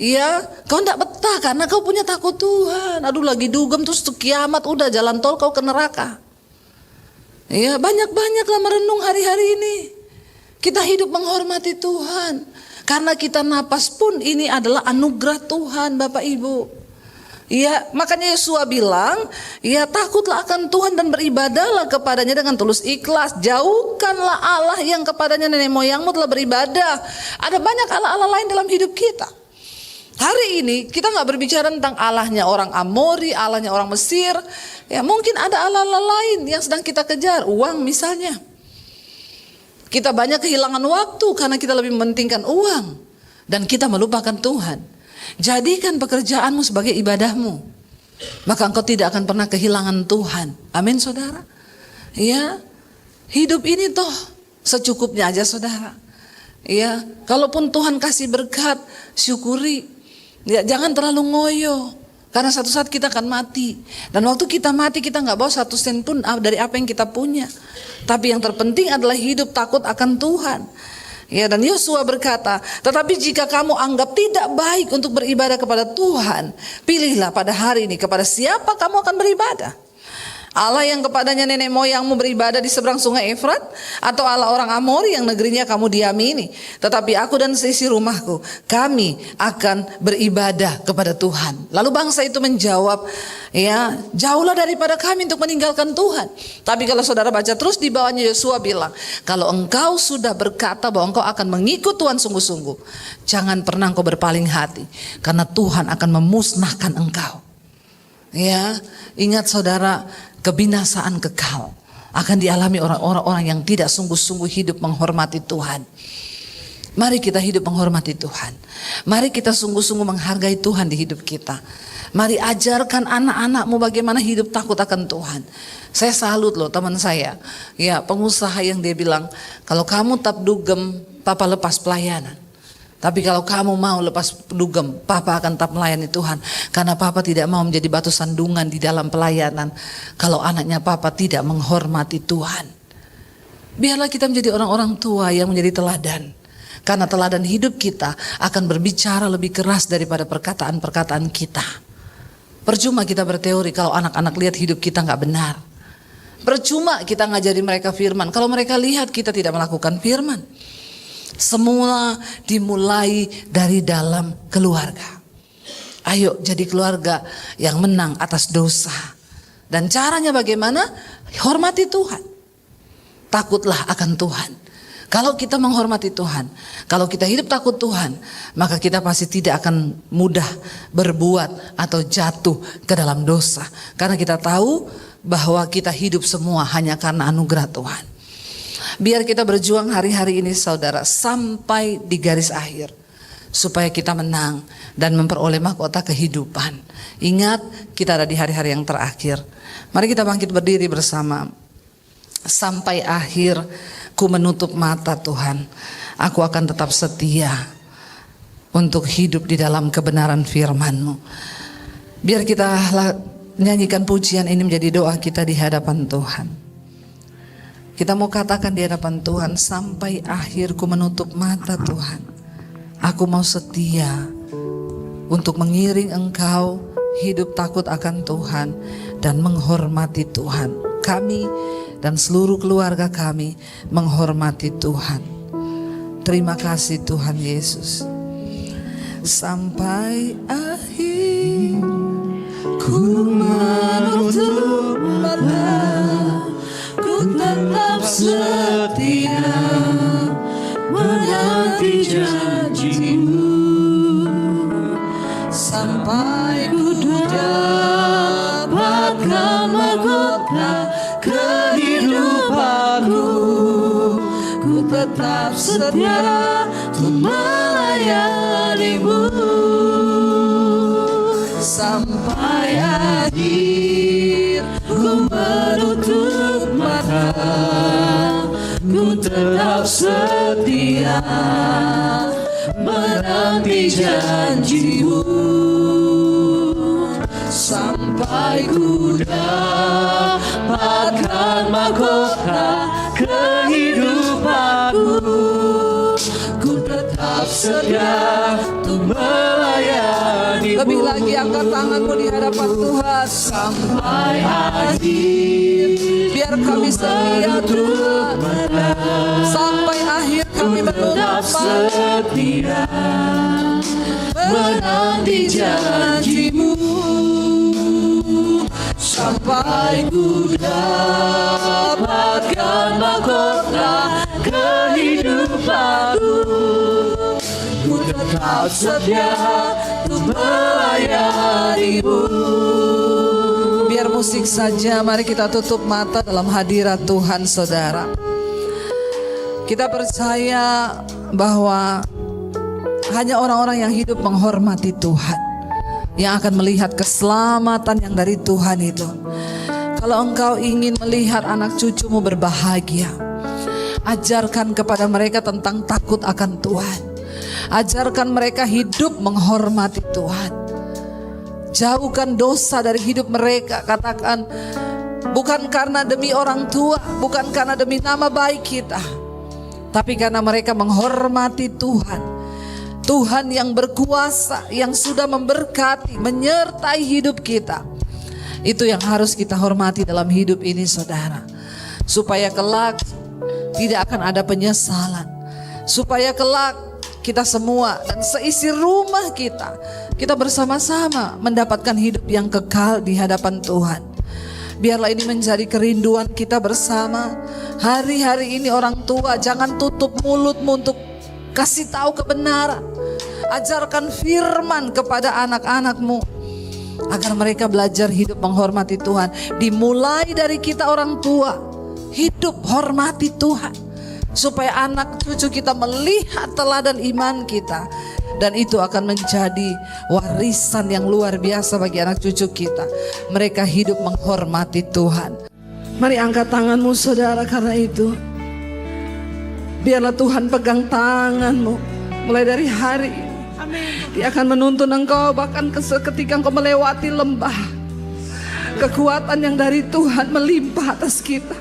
ya kau tidak betah karena kau punya takut Tuhan. Aduh lagi dugem terus kiamat, udah jalan tol kau ke neraka. Ya banyak-banyaklah merenung hari-hari ini. Kita hidup menghormati Tuhan. Karena kita napas pun ini adalah anugerah Tuhan Bapak Ibu. Ya makanya Yesua bilang, ya takutlah akan Tuhan dan beribadahlah kepadanya dengan tulus ikhlas. Jauhkanlah Allah yang kepadanya nenek moyangmu telah beribadah. Ada banyak Allah-Allah lain dalam hidup kita. Hari ini kita nggak berbicara tentang Allahnya orang Amori, Allahnya orang Mesir. Ya mungkin ada Allah-Allah lain yang sedang kita kejar, uang misalnya. Kita banyak kehilangan waktu karena kita lebih mementingkan uang dan kita melupakan Tuhan. Jadikan pekerjaanmu sebagai ibadahmu, maka engkau tidak akan pernah kehilangan Tuhan. Amin saudara. Ya, hidup ini toh secukupnya aja saudara. Ya, kalaupun Tuhan kasih berkat, syukuri. Ya, jangan terlalu ngoyo, karena satu saat kita akan mati. Dan waktu kita mati kita nggak bawa 1 sen pun dari apa yang kita punya. Tapi yang terpenting adalah hidup takut akan Tuhan. Ya, dan Yosua berkata, tetapi jika kamu anggap tidak baik untuk beribadah kepada Tuhan, pilihlah pada hari ini kepada siapa kamu akan beribadah. Allah yang kepadanya nenek moyangmu beribadah di seberang sungai Efrat, atau Allah orang Amori yang negerinya kamu diami ini. Tetapi aku dan seisi rumahku, kami akan beribadah kepada Tuhan. Lalu bangsa itu menjawab, ya jauhlah daripada kami untuk meninggalkan Tuhan. Tapi kalau saudara baca terus di bawahnya, Yosua bilang, kalau engkau sudah berkata bahwa engkau akan mengikut Tuhan sungguh-sungguh, jangan pernah engkau berpaling hati, karena Tuhan akan memusnahkan engkau. Ya, ingat saudara, kebinasaan kekal akan dialami orang-orang yang tidak sungguh-sungguh hidup menghormati Tuhan. Mari kita hidup menghormati Tuhan. Mari kita sungguh-sungguh menghargai Tuhan di hidup kita. Mari ajarkan anak-anakmu bagaimana hidup takut akan Tuhan. Saya salut loh teman saya, ya pengusaha yang dia bilang, kalau kamu tak dugem, papa lepas pelayanan. Tapi kalau kamu mau lepas dugem, papa akan tetap melayani Tuhan. Karena papa tidak mau menjadi batu sandungan di dalam pelayanan kalau anaknya papa tidak menghormati Tuhan. Biarlah kita menjadi orang-orang tua yang menjadi teladan. Karena teladan hidup kita akan berbicara lebih keras daripada perkataan-perkataan kita. Percuma kita berteori kalau anak-anak lihat hidup kita gak benar. Percuma kita ngajari mereka firman kalau mereka lihat kita tidak melakukan firman. Semua dimulai dari dalam keluarga. Ayo jadi keluarga yang menang atas dosa. Dan caranya bagaimana? Hormati Tuhan. Takutlah akan Tuhan. Kalau kita menghormati Tuhan, kalau kita hidup takut Tuhan, maka kita pasti tidak akan mudah berbuat atau jatuh ke dalam dosa. Karena kita tahu bahwa kita hidup semua hanya karena anugerah Tuhan. Biar kita berjuang hari-hari ini saudara sampai di garis akhir, supaya kita menang dan memperoleh mahkota kehidupan. Ingat, kita ada di hari-hari yang terakhir. Mari kita bangkit berdiri bersama. Sampai akhir ku menutup mata Tuhan, aku akan tetap setia untuk hidup di dalam kebenaran firman-Mu. Biar kita nyanyikan pujian ini menjadi doa kita di hadapan Tuhan. Kita mau katakan di hadapan Tuhan, sampai akhir ku menutup mata Tuhan, aku mau setia untuk mengiring Engkau hidup takut akan Tuhan dan menghormati Tuhan. Kami dan seluruh keluarga kami menghormati Tuhan. Terima kasih Tuhan Yesus. Sampai akhir ku menutup mata, ku tetap setia menanti janji-Mu, sampai ku dapatkan mahkota kehidupanku. Ku tetap setia setia untuk melayani-Mu sampai akhir. Ku menutup mata, ku tetap setia menanti janji-Mu sampai ku dapatkan mahkota kehidupanku. Ku tetap setia untuk melayani-Mu. Lebih lagi angkat tanganmu di hadapan Tuhan sampai akhir. Biar kami setia Tuhan, sampai akhir kami menutup setia menanti janji-Mu sampai ku dapatkan mahkota kehidupanku. Ku tetap setia untuk melayani-Mu. Biar musik saja, mari kita tutup mata dalam hadirat Tuhan, saudara. Kita percaya bahwa hanya orang-orang yang hidup menghormati Tuhan yang akan melihat keselamatan yang dari Tuhan itu. Kalau engkau ingin melihat anak cucumu berbahagia, ajarkan kepada mereka tentang takut akan Tuhan. Ajarkan mereka hidup menghormati Tuhan. Jauhkan dosa dari hidup mereka. Katakan, bukan karena demi orang tua, bukan karena demi nama baik kita, tapi karena mereka menghormati Tuhan. Tuhan yang berkuasa, yang sudah memberkati, menyertai hidup kita. Itu yang harus kita hormati dalam hidup ini, saudara. Supaya kelak tidak akan ada penyesalan. Supaya kelak kita semua dan seisi rumah kita bersama-sama mendapatkan hidup yang kekal di hadapan Tuhan. Biarlah ini menjadi kerinduan kita bersama. Hari-hari ini orang tua, jangan tutup mulutmu untuk kasih tahu kebenaran. Ajarkan firman kepada anak-anakmu agar mereka belajar hidup menghormati Tuhan. Dimulai dari kita orang tua, hidup hormati Tuhan, supaya anak cucu kita melihat teladan iman kita. Dan itu akan menjadi warisan yang luar biasa bagi anak cucu kita. Mereka hidup menghormati Tuhan. Mari angkat tanganmu, saudara, karena itu biarlah Tuhan pegang tanganmu mulai dari hari ini. Dia akan menuntun engkau bahkan ketika engkau melewati lembah. Kekuatan yang dari Tuhan melimpah atas kita.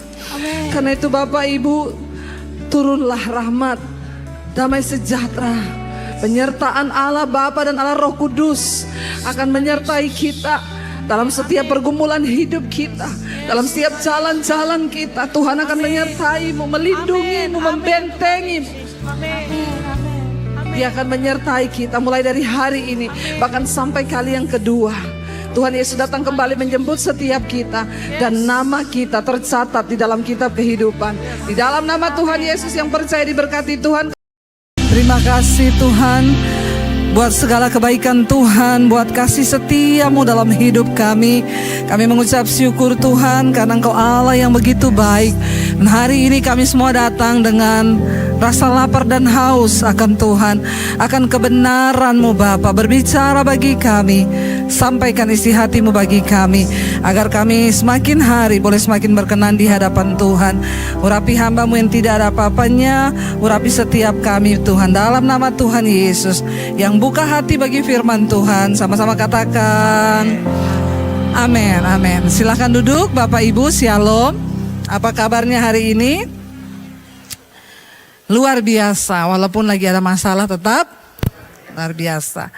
Karena itu Bapak Ibu, turunlah rahmat, damai sejahtera, penyertaan Allah Bapa dan Allah Roh Kudus akan menyertai kita dalam setiap pergumulan hidup kita, dalam setiap jalan-jalan kita. Tuhan akan menyertai-mu, melindungi-mu, membentengi-mu. Dia akan menyertai kita mulai dari hari ini, bahkan sampai kali yang kedua. Tuhan Yesus datang kembali menjemput setiap kita, dan nama kita tercatat di dalam kitab kehidupan. Di dalam nama Tuhan Yesus yang percaya diberkati Tuhan. Terima kasih Tuhan buat segala kebaikan Tuhan, buat kasih setiamu dalam hidup kami. Kami mengucap syukur Tuhan karena Engkau Allah yang begitu baik. Dan hari ini kami semua datang dengan rasa lapar dan haus akan Tuhan, akan kebenaran-Mu Bapa. Berbicara bagi kami, sampaikan isi hati-Mu bagi kami, agar kami semakin hari boleh semakin berkenan di hadapan Tuhan. Urapi hamba-Mu yang tidak ada apa-apanya, urapi setiap kami Tuhan, dalam nama Tuhan Yesus yang buka hati bagi firman Tuhan. Sama-sama katakan amin, amin. Silahkan duduk Bapak Ibu, shalom. Apa kabarnya hari ini? Luar biasa, walaupun lagi ada masalah tetap luar biasa.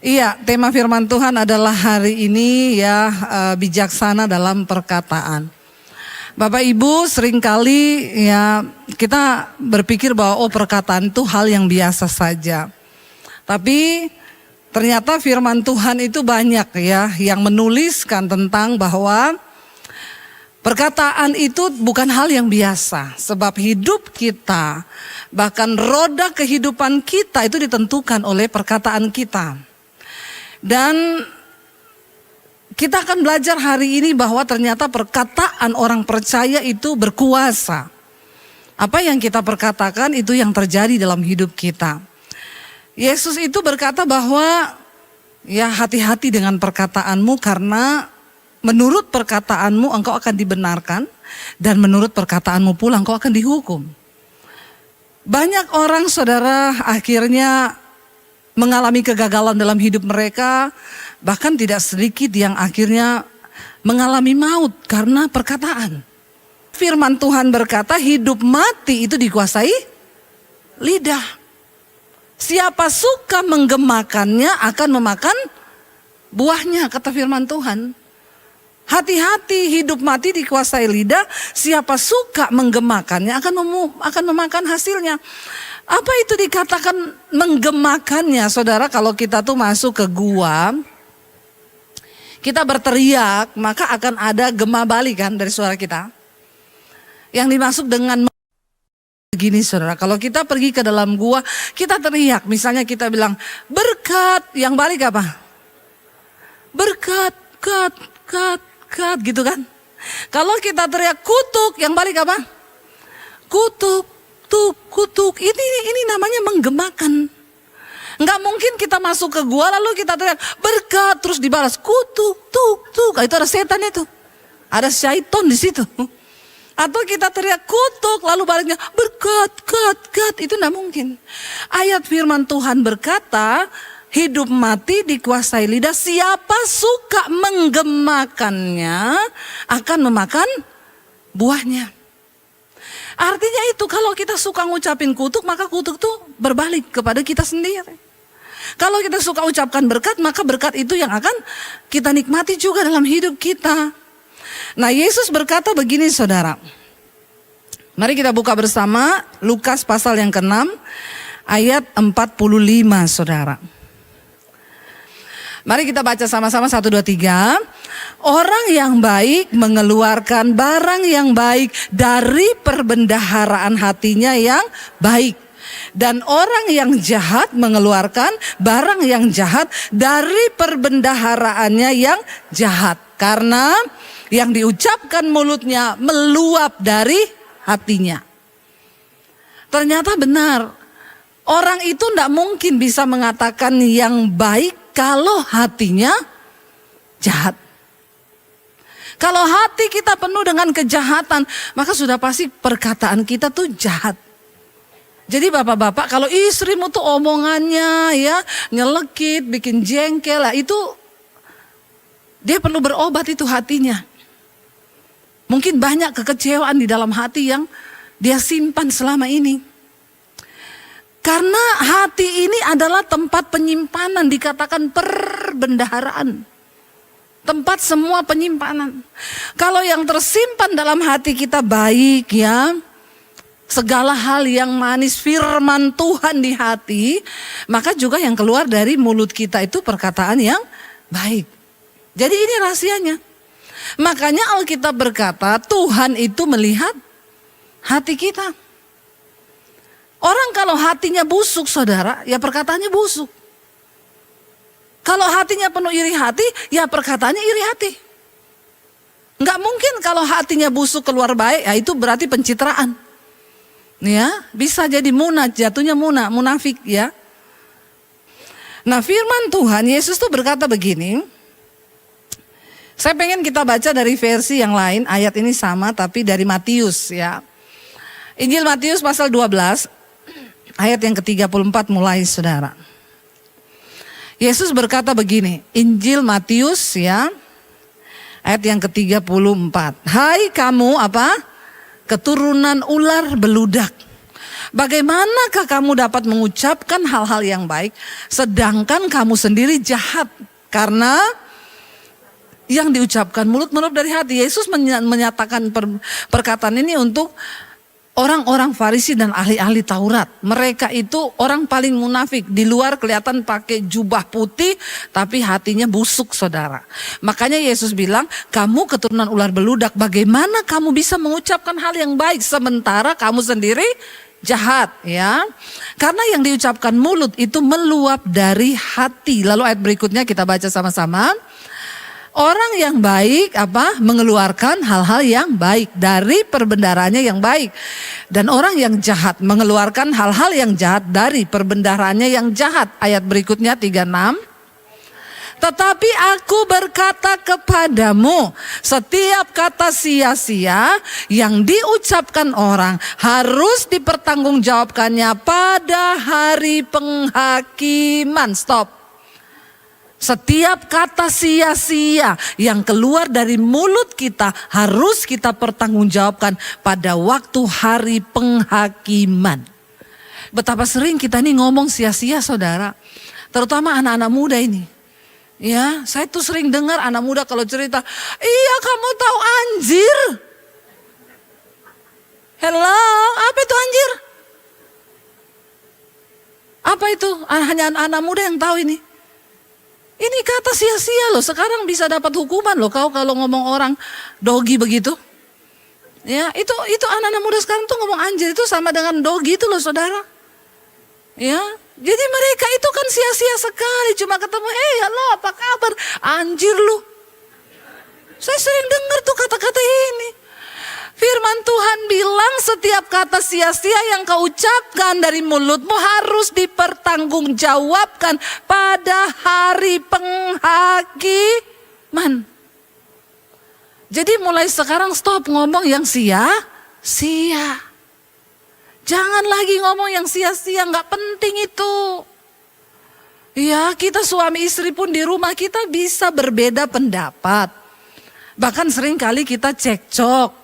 Iya, tema firman Tuhan adalah hari ini ya, bijaksana dalam perkataan. Bapak Ibu, seringkali ya kita berpikir bahwa perkataan itu hal yang biasa saja. Tapi ternyata firman Tuhan itu banyak ya yang menuliskan tentang bahwa perkataan itu bukan hal yang biasa. Sebab hidup kita, bahkan roda kehidupan kita itu ditentukan oleh perkataan kita. Dan kita akan belajar hari ini bahwa ternyata perkataan orang percaya itu berkuasa. Apa yang kita perkatakan itu yang terjadi dalam hidup kita. Yesus itu berkata bahwa ya hati-hati dengan perkataanmu karena menurut perkataanmu engkau akan dibenarkan dan menurut perkataanmu pula engkau akan dihukum. Banyak orang saudara akhirnya mengalami kegagalan dalam hidup mereka, bahkan tidak sedikit yang akhirnya mengalami maut karena perkataan. Firman Tuhan berkata hidup mati itu dikuasai lidah. Siapa suka menggemakannya akan memakan buahnya, kata firman Tuhan. Hati-hati, hidup mati dikuasai lidah. Siapa suka menggemakannya akan memakan hasilnya. Apa itu dikatakan menggemakannya, saudara? Kalau kita tuh masuk ke gua, kita berteriak, maka akan ada gema balik kan dari suara kita. Yang dimaksud dengan begini saudara, kalau kita pergi ke dalam gua, kita teriak, misalnya kita bilang berkat, yang balik apa? Berkat, kat, gitu kan. Kalau kita teriak kutuk, yang balik apa? Kutuk, kutuk. Ini namanya menggemakan. Enggak mungkin kita masuk ke gua lalu kita teriak berkat terus dibalas kutuk, tuk. Itu ada setan itu. Ada syaiton di situ. Atau kita teriak kutuk lalu baliknya berkat, kat. Itu enggak mungkin. Ayat firman Tuhan berkata, hidup mati dikuasai lidah, siapa suka menggemakannya akan memakan buahnya. Artinya itu kalau kita suka ngucapin kutuk, maka kutuk tuh berbalik kepada kita sendiri. Kalau kita suka ucapkan berkat, maka berkat itu yang akan kita nikmati juga dalam hidup kita. Nah, Yesus berkata begini saudara. Mari kita buka bersama Lukas pasal yang ke-6 ayat 45 saudara. Mari kita baca sama-sama 1, 2, 3. Orang yang baik mengeluarkan barang yang baik dari perbendaharaan hatinya yang baik. Dan orang yang jahat mengeluarkan barang yang jahat dari perbendaharaannya yang jahat. Karena yang diucapkan mulutnya meluap dari hatinya. Ternyata benar. Orang itu tidak mungkin bisa mengatakan yang baik kalau hatinya jahat. Kalau hati kita penuh dengan kejahatan, maka sudah pasti perkataan kita tuh jahat. Jadi bapak-bapak, kalau istrimu tuh omongannya ya nyelekit, bikin jengkel lah, itu dia perlu berobat itu hatinya. Mungkin banyak kekecewaan di dalam hati yang dia simpan selama ini. Karena hati ini adalah tempat penyimpanan, dikatakan perbendaharaan. Tempat semua penyimpanan. Kalau yang tersimpan dalam hati kita baik ya, segala hal yang manis firman Tuhan di hati, maka juga yang keluar dari mulut kita itu perkataan yang baik. Jadi ini rahasianya. Makanya Alkitab berkata Tuhan itu melihat hati kita. Orang kalau hatinya busuk saudara, ya perkataannya busuk. Kalau hatinya penuh iri hati, ya perkataannya iri hati. Enggak mungkin kalau hatinya busuk keluar baik, ya itu berarti pencitraan. Ya, bisa jadi jatuhnya munafik ya. Nah, firman Tuhan Yesus tuh berkata begini. Saya pengen kita baca dari versi yang lain, ayat ini sama tapi dari Matius ya. Injil Matius pasal 12 ayat yang ke-34 mulai saudara. Yesus berkata begini, Injil Matius ya, ayat yang ke-34. Hai kamu apa? Keturunan ular beludak. Bagaimanakah kamu dapat mengucapkan hal-hal yang baik, sedangkan kamu sendiri jahat? Karena yang diucapkan mulut dari hati. Yesus menyatakan perkataan ini untuk orang-orang Farisi dan ahli-ahli Taurat. Mereka itu orang paling munafik. Di luar kelihatan pakai jubah putih, tapi hatinya busuk saudara. Makanya Yesus bilang, kamu keturunan ular beludak, bagaimana kamu bisa mengucapkan hal yang baik sementara kamu sendiri jahat ya. Karena yang diucapkan mulut itu meluap dari hati. Lalu ayat berikutnya kita baca sama-sama. Orang yang baik mengeluarkan hal-hal yang baik dari perbendaharanya yang baik. Dan orang yang jahat mengeluarkan hal-hal yang jahat dari perbendaharanya yang jahat. Ayat berikutnya 36. Tetapi aku berkata kepadamu, setiap kata sia-sia yang diucapkan orang harus dipertanggungjawabkannya pada hari penghakiman. Stop. Setiap kata sia-sia yang keluar dari mulut kita harus kita pertanggungjawabkan pada waktu hari penghakiman. Betapa sering kita ini ngomong sia-sia, saudara. Terutama anak-anak muda ini. Ya, saya tuh sering dengar anak muda kalau cerita, iya kamu tahu anjir. Hello, apa itu anjir? Apa itu? Hanya anak-anak muda yang tahu ini. Ini kata sia-sia loh, sekarang bisa dapat hukuman loh kau kalau ngomong orang dogi begitu. Ya, itu anak-anak muda sekarang tuh ngomong anjir itu sama dengan dogi itu loh, saudara. Ya, jadi mereka itu kan sia-sia sekali, cuma ketemu, halo apa kabar? Anjir lu. Saya sering dengar tuh kata-kata ini. Firman Tuhan bilang setiap kata sia-sia yang kau ucapkan dari mulutmu harus dipertanggungjawabkan pada hari penghakiman. Jadi mulai sekarang stop ngomong yang sia-sia. Jangan lagi ngomong yang sia-sia, gak penting itu. Ya, kita suami istri pun di rumah kita bisa berbeda pendapat. Bahkan sering kali kita cekcok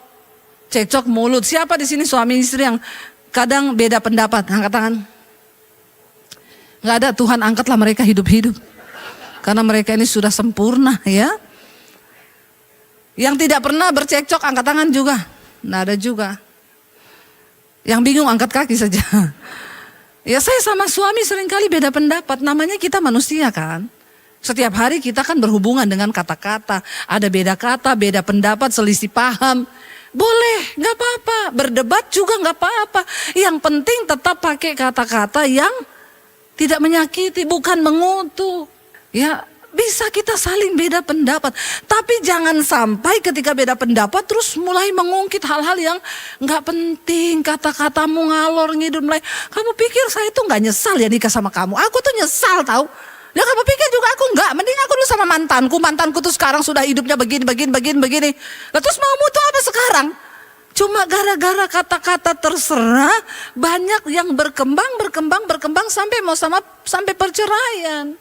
mulut. Siapa di sini suami istri yang kadang beda pendapat? Angkat tangan. Nggak ada, Tuhan angkatlah mereka hidup-hidup. Karena mereka ini sudah sempurna ya. Yang tidak pernah bercekcok angkat tangan juga. Nggak ada juga. Yang bingung angkat kaki saja. Ya, saya sama suami seringkali beda pendapat. Namanya kita manusia kan. Setiap hari kita kan berhubungan dengan kata-kata. Ada beda kata, beda pendapat, selisih paham. Boleh, gak apa-apa. Berdebat juga gak apa-apa. Yang penting tetap pakai kata-kata yang tidak menyakiti, bukan mengutuk. Ya, bisa kita saling beda pendapat. Tapi jangan sampai ketika beda pendapat terus mulai mengungkit hal-hal yang gak penting. Kata-katamu ngalor ngidul mulai. Kamu pikir saya tuh gak nyesal ya nikah sama kamu? Aku tuh nyesal tahu. Ya kamu pikir juga aku enggak, mending aku dulu sama mantanku tuh sekarang sudah hidupnya begini. Lah terus maumu tuh apa sekarang? Cuma gara-gara kata-kata terserah banyak yang berkembang sampai perceraian.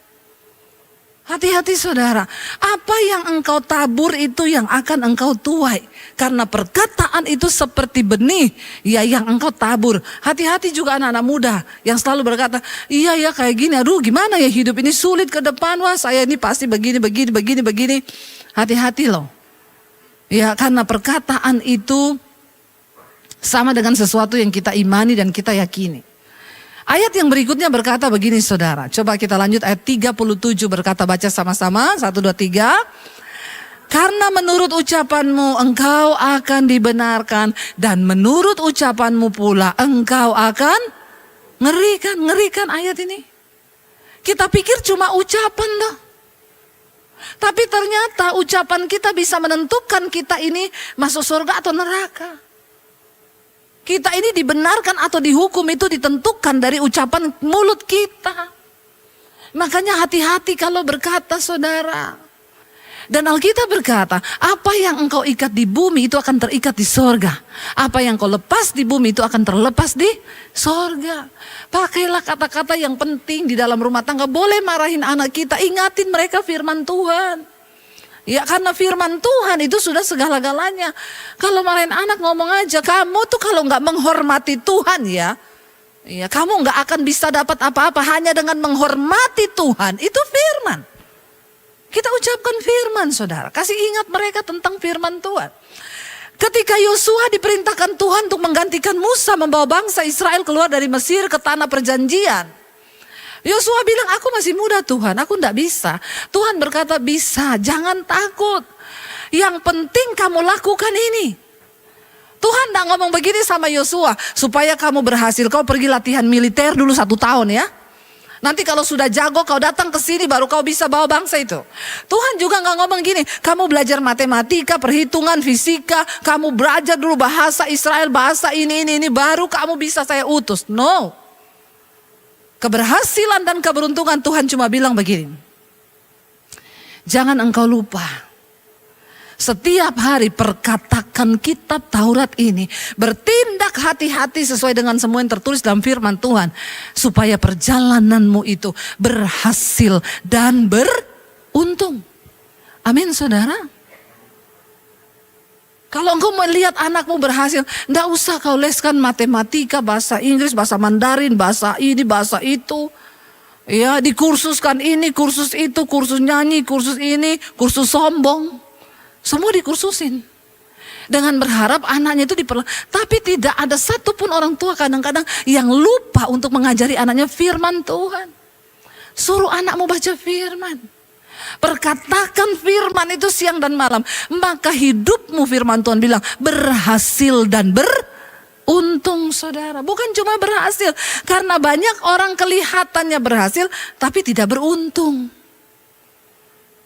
Hati-hati saudara, apa yang engkau tabur itu yang akan engkau tuai. Karena perkataan itu seperti benih ya yang engkau tabur. Hati-hati juga anak-anak muda yang selalu berkata, iya ya kayak gini, aduh gimana ya hidup ini sulit ke depan, wah saya ini pasti begini. Hati-hati loh. Ya karena perkataan itu sama dengan sesuatu yang kita imani dan kita yakini. Ayat yang berikutnya berkata begini saudara. Coba kita lanjut ayat 37 berkata, baca sama-sama. 1, 2, 3. Karena menurut ucapanmu engkau akan dibenarkan. Dan menurut ucapanmu pula engkau akan ngerikan ayat ini. Kita pikir cuma ucapan dah. Tapi ternyata ucapan kita bisa menentukan kita ini masuk surga atau neraka. Kita ini dibenarkan atau dihukum itu ditentukan dari ucapan mulut kita. Makanya hati-hati kalau berkata saudara. Dan Alkitab berkata, apa yang engkau ikat di bumi itu akan terikat di sorga. Apa yang kau lepas di bumi itu akan terlepas di sorga. Pakailah kata-kata yang penting di dalam rumah tangga. Boleh marahin anak kita, ingatin mereka firman Tuhan. Ya karena firman Tuhan itu sudah segala-galanya. Kalau marahin anak ngomong aja, kamu tuh kalau nggak menghormati Tuhan ya kamu nggak akan bisa dapat apa-apa hanya dengan menghormati Tuhan. Itu firman. Kita ucapkan firman saudara. Kasih ingat mereka tentang firman Tuhan. Ketika Yosua diperintahkan Tuhan untuk menggantikan Musa membawa bangsa Israel keluar dari Mesir ke tanah perjanjian. Yosua bilang, aku masih muda Tuhan, aku enggak bisa. Tuhan berkata, bisa, jangan takut. Yang penting kamu lakukan ini. Tuhan enggak ngomong begini sama Yosua, supaya kamu berhasil, kau pergi latihan militer dulu 1 tahun ya. Nanti kalau sudah jago kau datang ke sini baru kau bisa bawa bangsa itu. Tuhan juga nggak ngomong gini, kamu belajar matematika, perhitungan, fisika, kamu belajar dulu bahasa Israel, bahasa ini baru kamu bisa saya utus. No. Keberhasilan dan keberuntungan Tuhan cuma bilang begini. Jangan engkau lupa. Setiap hari perkatakan kitab Taurat ini. Bertindak hati-hati sesuai dengan semua yang tertulis dalam firman Tuhan. Supaya perjalananmu itu berhasil dan beruntung. Amin saudara. Kalau engkau melihat anakmu berhasil. Tidak usah kau leskan matematika, bahasa Inggris, bahasa Mandarin, bahasa ini, bahasa itu. Ya, dikursuskan ini, kursus itu, kursus nyanyi, kursus ini, kursus sombong. Semua dikursusin. Dengan berharap anaknya itu tapi tidak ada satupun orang tua kadang-kadang yang lupa untuk mengajari anaknya firman Tuhan. Suruh anakmu baca firman. Perkatakan firman itu siang dan malam. Maka hidupmu firman Tuhan bilang berhasil dan beruntung saudara. Bukan cuma berhasil. Karena banyak orang kelihatannya berhasil tapi tidak beruntung.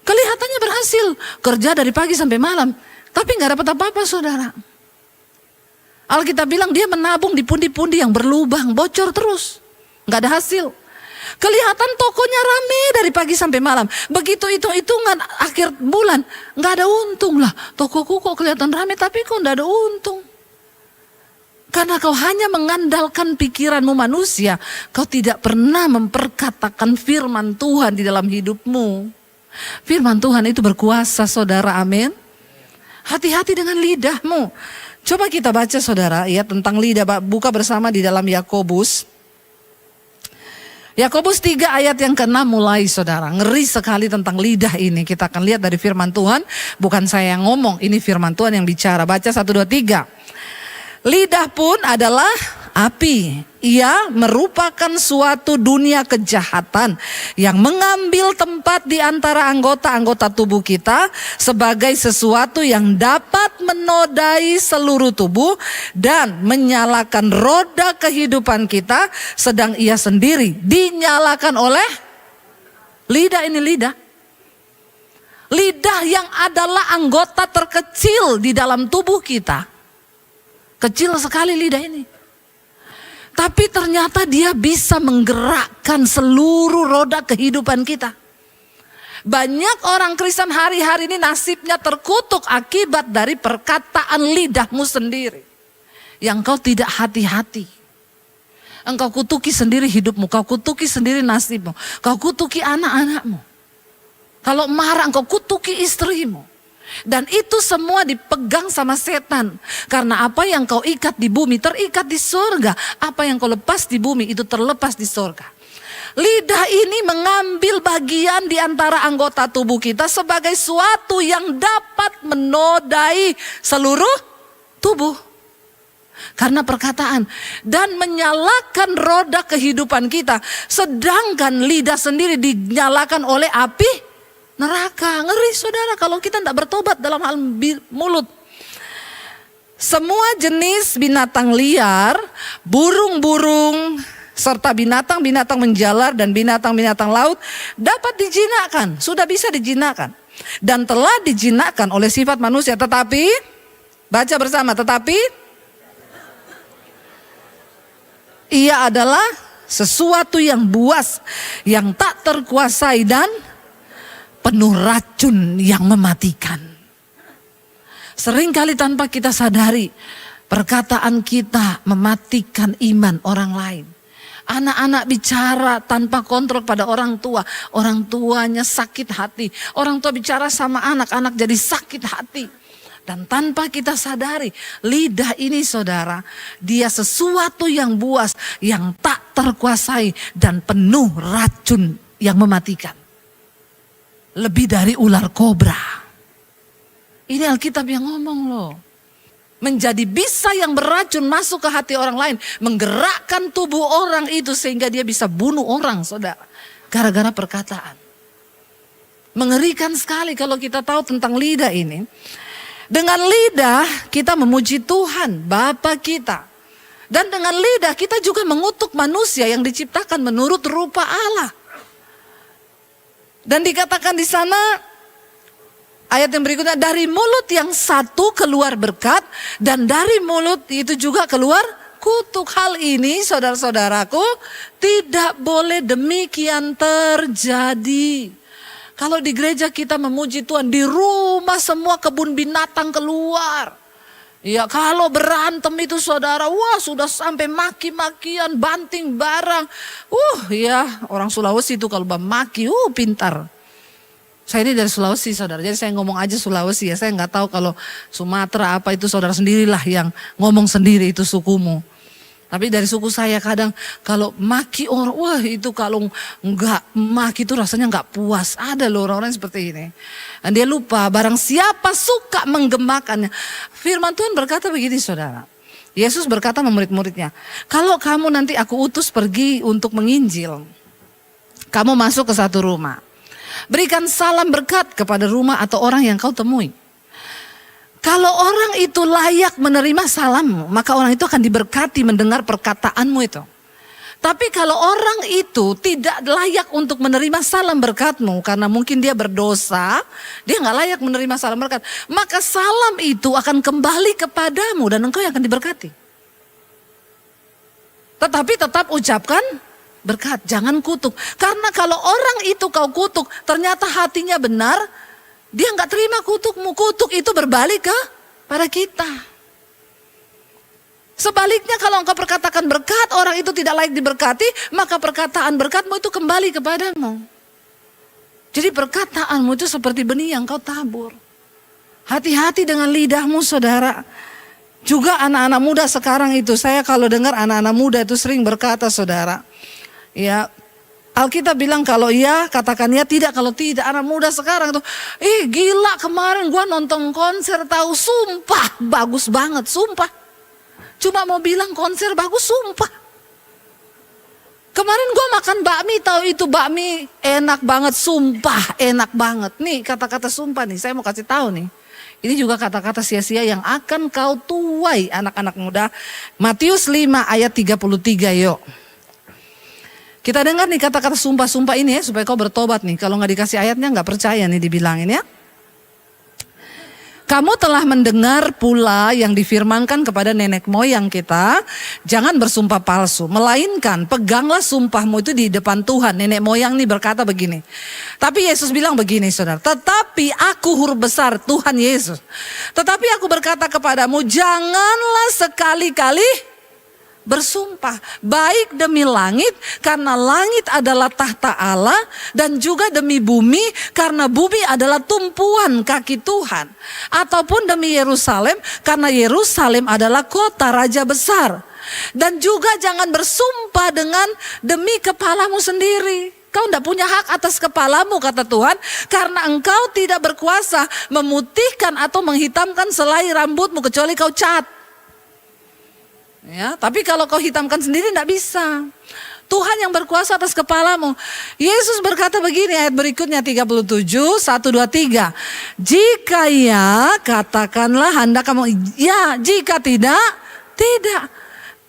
Kelihatannya berhasil, kerja dari pagi sampai malam, tapi nggak dapat apa-apa saudara. Alkitab bilang dia menabung di pundi-pundi yang berlubang, bocor terus, nggak ada hasil. Kelihatan tokonya rame dari pagi sampai malam, begitu hitung-hitungan akhir bulan, nggak ada untung lah. Tokoku kok kelihatan rame tapi kok nggak ada untung. Karena kau hanya mengandalkan pikiranmu manusia, kau tidak pernah memperkatakan firman Tuhan di dalam hidupmu. Firman Tuhan itu berkuasa saudara, amin. Hati-hati dengan lidahmu. Coba kita baca saudara ya tentang lidah. Buka bersama di dalam Yakobus. Yakobus 3 ayat yang ke-6 mulai saudara. Ngeri sekali tentang lidah ini. Kita akan lihat dari firman Tuhan. Bukan saya yang ngomong, ini firman Tuhan yang bicara. Baca 1, 2, 3. Lidah pun adalah api. Ia merupakan suatu dunia kejahatan yang mengambil tempat di antara anggota-anggota tubuh kita sebagai sesuatu yang dapat menodai seluruh tubuh dan menyalakan roda kehidupan kita, sedang ia sendiri dinyalakan oleh lidah. Ini lidah. Lidah yang adalah anggota terkecil di dalam tubuh kita. Kecil sekali lidah ini. Tapi ternyata dia bisa menggerakkan seluruh roda kehidupan kita. Banyak orang Kristen hari-hari ini nasibnya terkutuk akibat dari perkataan lidahmu sendiri. Yang kau tidak hati-hati. Engkau kutuki sendiri hidupmu, kau kutuki sendiri nasibmu, kau kutuki anak-anakmu. Kalau marah engkau kutuki istrimu. Dan itu semua dipegang sama setan. Karena apa yang kau ikat di bumi terikat di surga. Apa yang kau lepas di bumi itu terlepas di surga. Lidah ini mengambil bagian di antara anggota tubuh kita sebagai suatu yang dapat menodai seluruh tubuh. Karena perkataan dan menyalakan roda kehidupan kita. Sedangkan lidah sendiri dinyalakan oleh api neraka. Ngeri saudara kalau kita tidak bertobat dalam hal mulut. Semua jenis binatang liar, burung-burung, serta binatang-binatang menjalar dan binatang-binatang laut dapat dijinakkan. Sudah bisa dijinakkan. Dan telah dijinakkan oleh sifat manusia. Tetapi, baca bersama, tetapi ia adalah sesuatu yang buas, yang tak terkuasai dan penuh racun yang mematikan. Seringkali tanpa kita sadari, perkataan kita mematikan iman orang lain. Anak-anak bicara tanpa kontrol pada orang tua. Orang tuanya sakit hati. Orang tua bicara sama anak, anak jadi sakit hati. Dan tanpa kita sadari, lidah ini saudara, dia sesuatu yang buas, yang tak terkuasai dan penuh racun yang mematikan. Lebih dari ular kobra. Ini Alkitab yang ngomong loh. Menjadi bisa yang beracun masuk ke hati orang lain. Menggerakkan tubuh orang itu sehingga dia bisa bunuh orang saudara. Gara-gara perkataan. Mengerikan sekali kalau kita tahu tentang lidah ini. Dengan lidah kita memuji Tuhan, Bapa kita. Dan dengan lidah kita juga mengutuk manusia yang diciptakan menurut rupa Allah. Dan dikatakan di sana ayat yang berikutnya, dari mulut yang satu keluar berkat dan dari mulut itu juga keluar kutuk. Hal ini saudara-saudaraku tidak boleh demikian terjadi. Kalau di gereja kita memuji Tuhan, di rumah semua kebun binatang keluar. Ya kalau berantem itu saudara, wah sudah sampai maki-makian, banting barang. Ya orang Sulawesi itu kalau maki, pintar. Saya ini dari Sulawesi saudara, jadi saya ngomong aja Sulawesi ya. Saya nggak tahu kalau Sumatera apa itu saudara sendirilah yang ngomong sendiri itu sukumu. Tapi dari suku saya kadang kalau maki orang, wah itu kalau nggak maki itu rasanya nggak puas. Ada loh orang-orang seperti ini. Dan dia lupa barang siapa suka menggemakannya. Firman Tuhan berkata begini saudara. Yesus berkata sama murid-muridnya, kalau kamu nanti aku utus pergi untuk menginjil, kamu masuk ke satu rumah. Berikan salam berkat kepada rumah atau orang yang kau temui. Kalau orang itu layak menerima salammu, maka orang itu akan diberkati mendengar perkataanmu itu. Tapi kalau orang itu tidak layak untuk menerima salam berkatmu, karena mungkin dia berdosa, dia nggak layak menerima salam berkat, maka salam itu akan kembali kepadamu dan engkau yang akan diberkati. Tetapi tetap ucapkan berkat, jangan kutuk. Karena kalau orang itu kau kutuk, ternyata hatinya benar, dia nggak terima kutukmu. Kutuk itu berbalik pada kita. Sebaliknya kalau engkau perkatakan berkat, orang itu tidak layak diberkati, maka perkataan berkatmu itu kembali kepadamu. Jadi perkataanmu itu seperti benih yang kau tabur. Hati-hati dengan lidahmu saudara. Juga anak-anak muda sekarang itu, saya kalau dengar anak-anak muda itu sering berkata saudara, ya Alkitab bilang kalau iya katakan ya, tidak kalau tidak. Anak muda sekarang tuh, gila kemarin gua nonton konser tahu, sumpah bagus banget, sumpah. Cuma mau bilang konser bagus, sumpah. Kemarin gua makan bakmi, tahu itu bakmi enak banget, sumpah enak banget. Nih kata-kata sumpah nih, saya mau kasih tahu nih. Ini juga kata-kata sia-sia yang akan kau tuai anak-anak muda. Matius 5 ayat 33 yuk. Kita dengar nih kata-kata sumpah-sumpah ini ya, supaya kau bertobat nih. Kalau nggak dikasih ayatnya nggak percaya nih dibilangin ya. Kamu telah mendengar pula yang difirmankan kepada nenek moyang kita, jangan bersumpah palsu, melainkan peganglah sumpahmu itu di depan Tuhan. Nenek moyang nih berkata begini. Tapi Yesus bilang begini saudara, tetapi aku huruf besar Tuhan Yesus. Tetapi aku berkata kepadamu, janganlah sekali-kali bersumpah, baik demi langit karena langit adalah tahta Allah, dan juga demi bumi karena bumi adalah tumpuan kaki Tuhan, ataupun demi Yerusalem karena Yerusalem adalah kota raja besar. Dan juga jangan bersumpah dengan demi kepalamu sendiri. Kau tidak punya hak atas kepalamu kata Tuhan, karena engkau tidak berkuasa memutihkan atau menghitamkan selai rambutmu kecuali kau cat. Ya, tapi kalau kau hitamkan sendiri tidak bisa. Tuhan yang berkuasa atas kepalamu. Yesus berkata begini ayat berikutnya 37, 1, 2, 3. Jika ya katakanlah hendak kamu ya, jika tidak, tidak.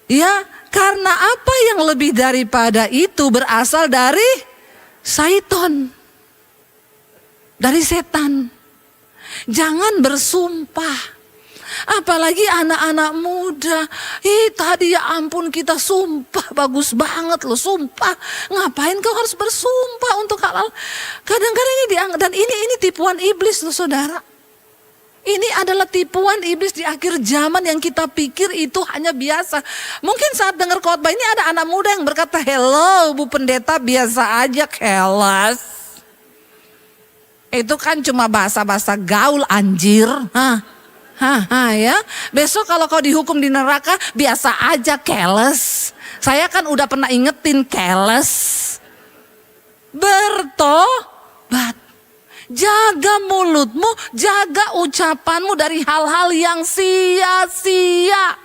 Ya, karena apa yang lebih daripada itu berasal dari Syaiton. Dari setan. Jangan bersumpah. Apalagi anak-anak muda, tadi ya ampun kita sumpah bagus banget loh, sumpah. Ngapain kau harus bersumpah untuk hal-hal? Kadang-kadang ini dianggap, dan ini tipuan iblis loh saudara. Ini adalah tipuan iblis di akhir zaman yang kita pikir itu hanya biasa. Mungkin saat dengar khotbah ini ada anak muda yang berkata, hello Bu Pendeta, biasa aja keles. Itu kan cuma bahasa-bahasa gaul anjir. Ya, besok kalau kau dihukum di neraka biasa aja keles. Saya kan udah pernah ingetin keles. Bertobat. Jaga mulutmu, jaga ucapanmu dari hal-hal yang sia-sia.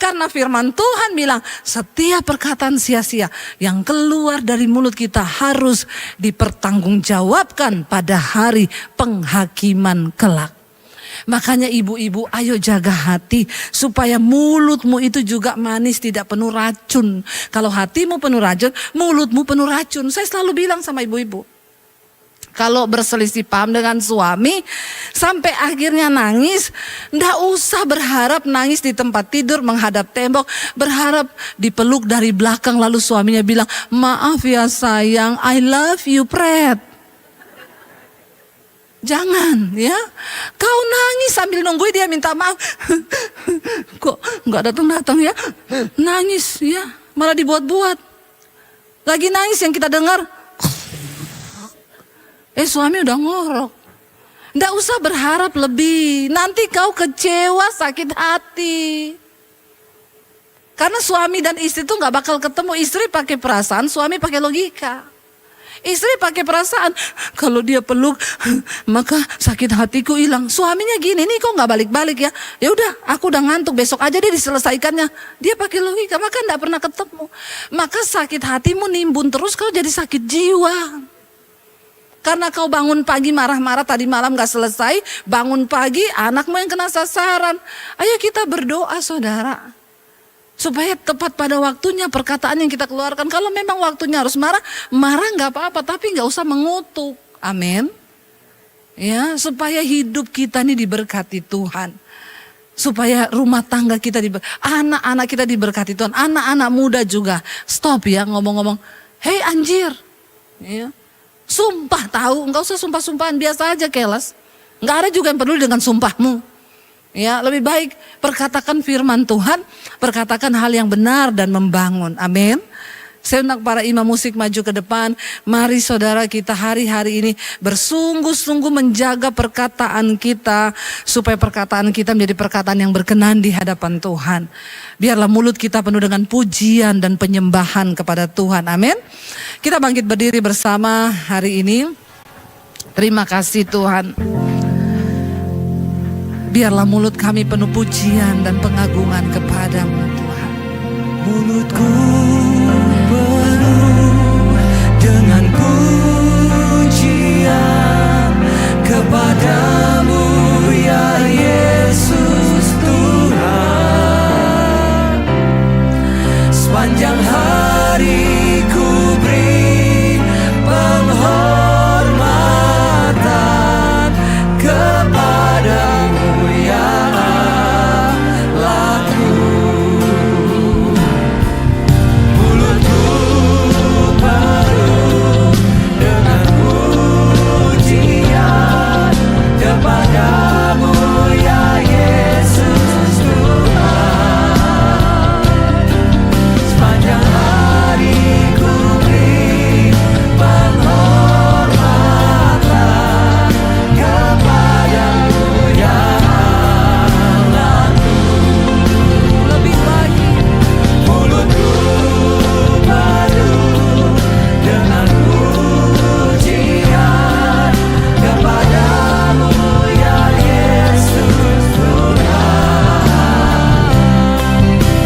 Karena firman Tuhan bilang setiap perkataan sia-sia yang keluar dari mulut kita harus dipertanggungjawabkan pada hari penghakiman kelak. Makanya ibu-ibu ayo jaga hati supaya mulutmu itu juga manis, tidak penuh racun. Kalau hatimu penuh racun, mulutmu penuh racun. Saya selalu bilang sama ibu-ibu, kalau berselisih paham dengan suami sampai akhirnya nangis, ndak usah berharap nangis di tempat tidur menghadap tembok, berharap dipeluk dari belakang lalu suaminya bilang, maaf ya sayang, I love you Pret. Jangan ya, kau nangis sambil nungguin dia minta maaf. Kok nggak datang ya, nangis ya, malah dibuat-buat. Lagi nangis yang kita dengar, suami udah ngorok. Nggak usah berharap lebih, nanti kau kecewa, sakit hati. Karena suami dan istri itu nggak bakal ketemu. Istri pakai perasaan, suami pakai logika. Istri pakai perasaan, kalau dia peluk maka sakit hatiku hilang. Suaminya gini, nih kok nggak balik-balik ya? Ya udah, aku udah ngantuk, besok aja dia diselesaikannya. Dia pakai logika, maka nggak pernah ketemu. Maka sakit hatimu nimbun terus, kau jadi sakit jiwa. Karena kau bangun pagi marah-marah tadi malam gak selesai, bangun pagi anakmu yang kena sasaran. Ayo kita berdoa saudara, supaya tepat pada waktunya perkataan yang kita keluarkan. Kalau memang waktunya harus marah, marah gak apa-apa, tapi gak usah mengutuk. Amin. Ya, supaya hidup kita ini diberkati Tuhan. Supaya rumah tangga kita anak-anak kita diberkati Tuhan. Anak-anak muda juga. Stop ya ngomong-ngomong, hei anjir. Ya. Sumpah tahu, enggak usah sumpah-sumpahan, biasa aja keles. Enggak ada juga yang peduli dengan sumpahmu. Ya, lebih baik perkatakan firman Tuhan, perkatakan hal yang benar dan membangun. Amin. Saya undang para imam musik maju ke depan. Mari saudara kita hari-hari ini bersungguh-sungguh menjaga perkataan kita, supaya perkataan kita menjadi perkataan yang berkenan di hadapan Tuhan. Biarlah mulut kita penuh dengan pujian dan penyembahan kepada Tuhan. Amin. Kita bangkit berdiri bersama hari ini. Terima kasih Tuhan. Biarlah mulut kami penuh pujian dan pengagungan kepadamu Tuhan. Mulutku penuh dengan pujian kepadamu ya Yesus Tuhan. Sepanjang hari ku beri penghormatan kepadamu ya Allahku. Mulutku penuh dengan pujian kepadamu ya Yesus Tuhan. Sepanjang hari ku beri penghormatan kepadamu ya Allahku. Lebih lagi. Mulutku penuh dengan pujian kepadamu ya Yesus Tuhan.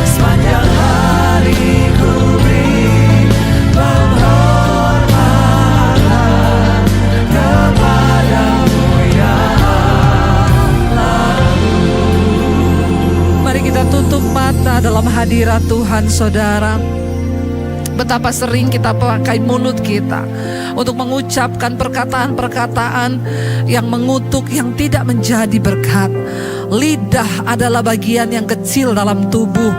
Sepanjang hari ku beri penghormatan kepadamu ya Mari kita tutup mata dalam hadirat Tuhan saudara. Betapa sering kita pakai mulut kita untuk mengucapkan perkataan-perkataan yang mengutuk, yang tidak menjadi berkat. Lidah adalah bagian yang kecil dalam tubuh,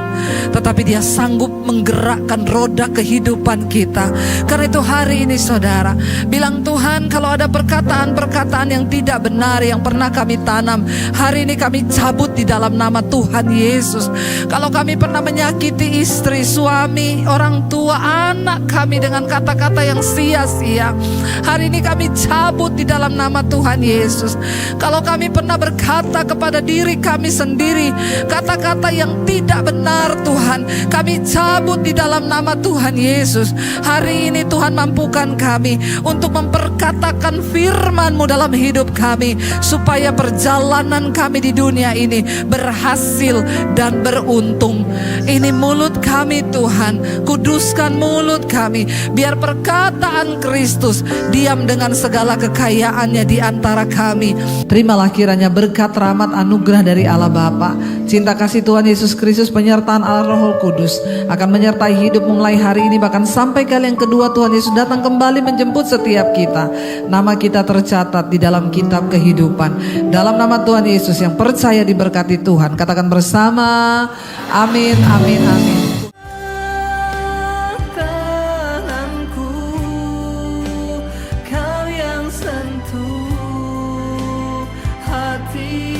tetapi dia sanggup menggerakkan roda kehidupan kita. Karena itu hari ini saudara, bilang Tuhan, kalau ada perkataan-perkataan yang tidak benar yang pernah kami tanam, hari ini kami cabut di dalam nama Tuhan Yesus. Kalau kami pernah menyakiti istri, suami, orang tua, anak kami dengan kata-kata yang sia-sia, hari ini kami cabut di dalam nama Tuhan Yesus. Kalau kami pernah berkata kepada diri kami sendiri kata-kata yang tidak benar, Tuhan, kami cabut cabut di dalam nama Tuhan Yesus. Hari ini Tuhan mampukan kami untuk memperkatakan firman-Mu dalam hidup kami, supaya perjalanan kami di dunia ini berhasil dan beruntung. Ini mulut kami Tuhan, kuduskan mulut kami, biar perkataan Kristus diam dengan segala kekayaannya di antara kami. Terimalah kiranya berkat, rahmat, anugerah dari Allah Bapa, cinta kasih Tuhan Yesus Kristus, penyertaan Allah Roh Kudus akan menyertai hidup mulai hari ini bahkan sampai kali yang kedua Tuhan Yesus datang kembali menjemput setiap kita. Nama kita tercatat di dalam kitab kehidupan. Dalam nama Tuhan Yesus yang percaya diberkati Tuhan, katakan bersama, amin, amin, amin. Tanganku, kau yang sentuh hati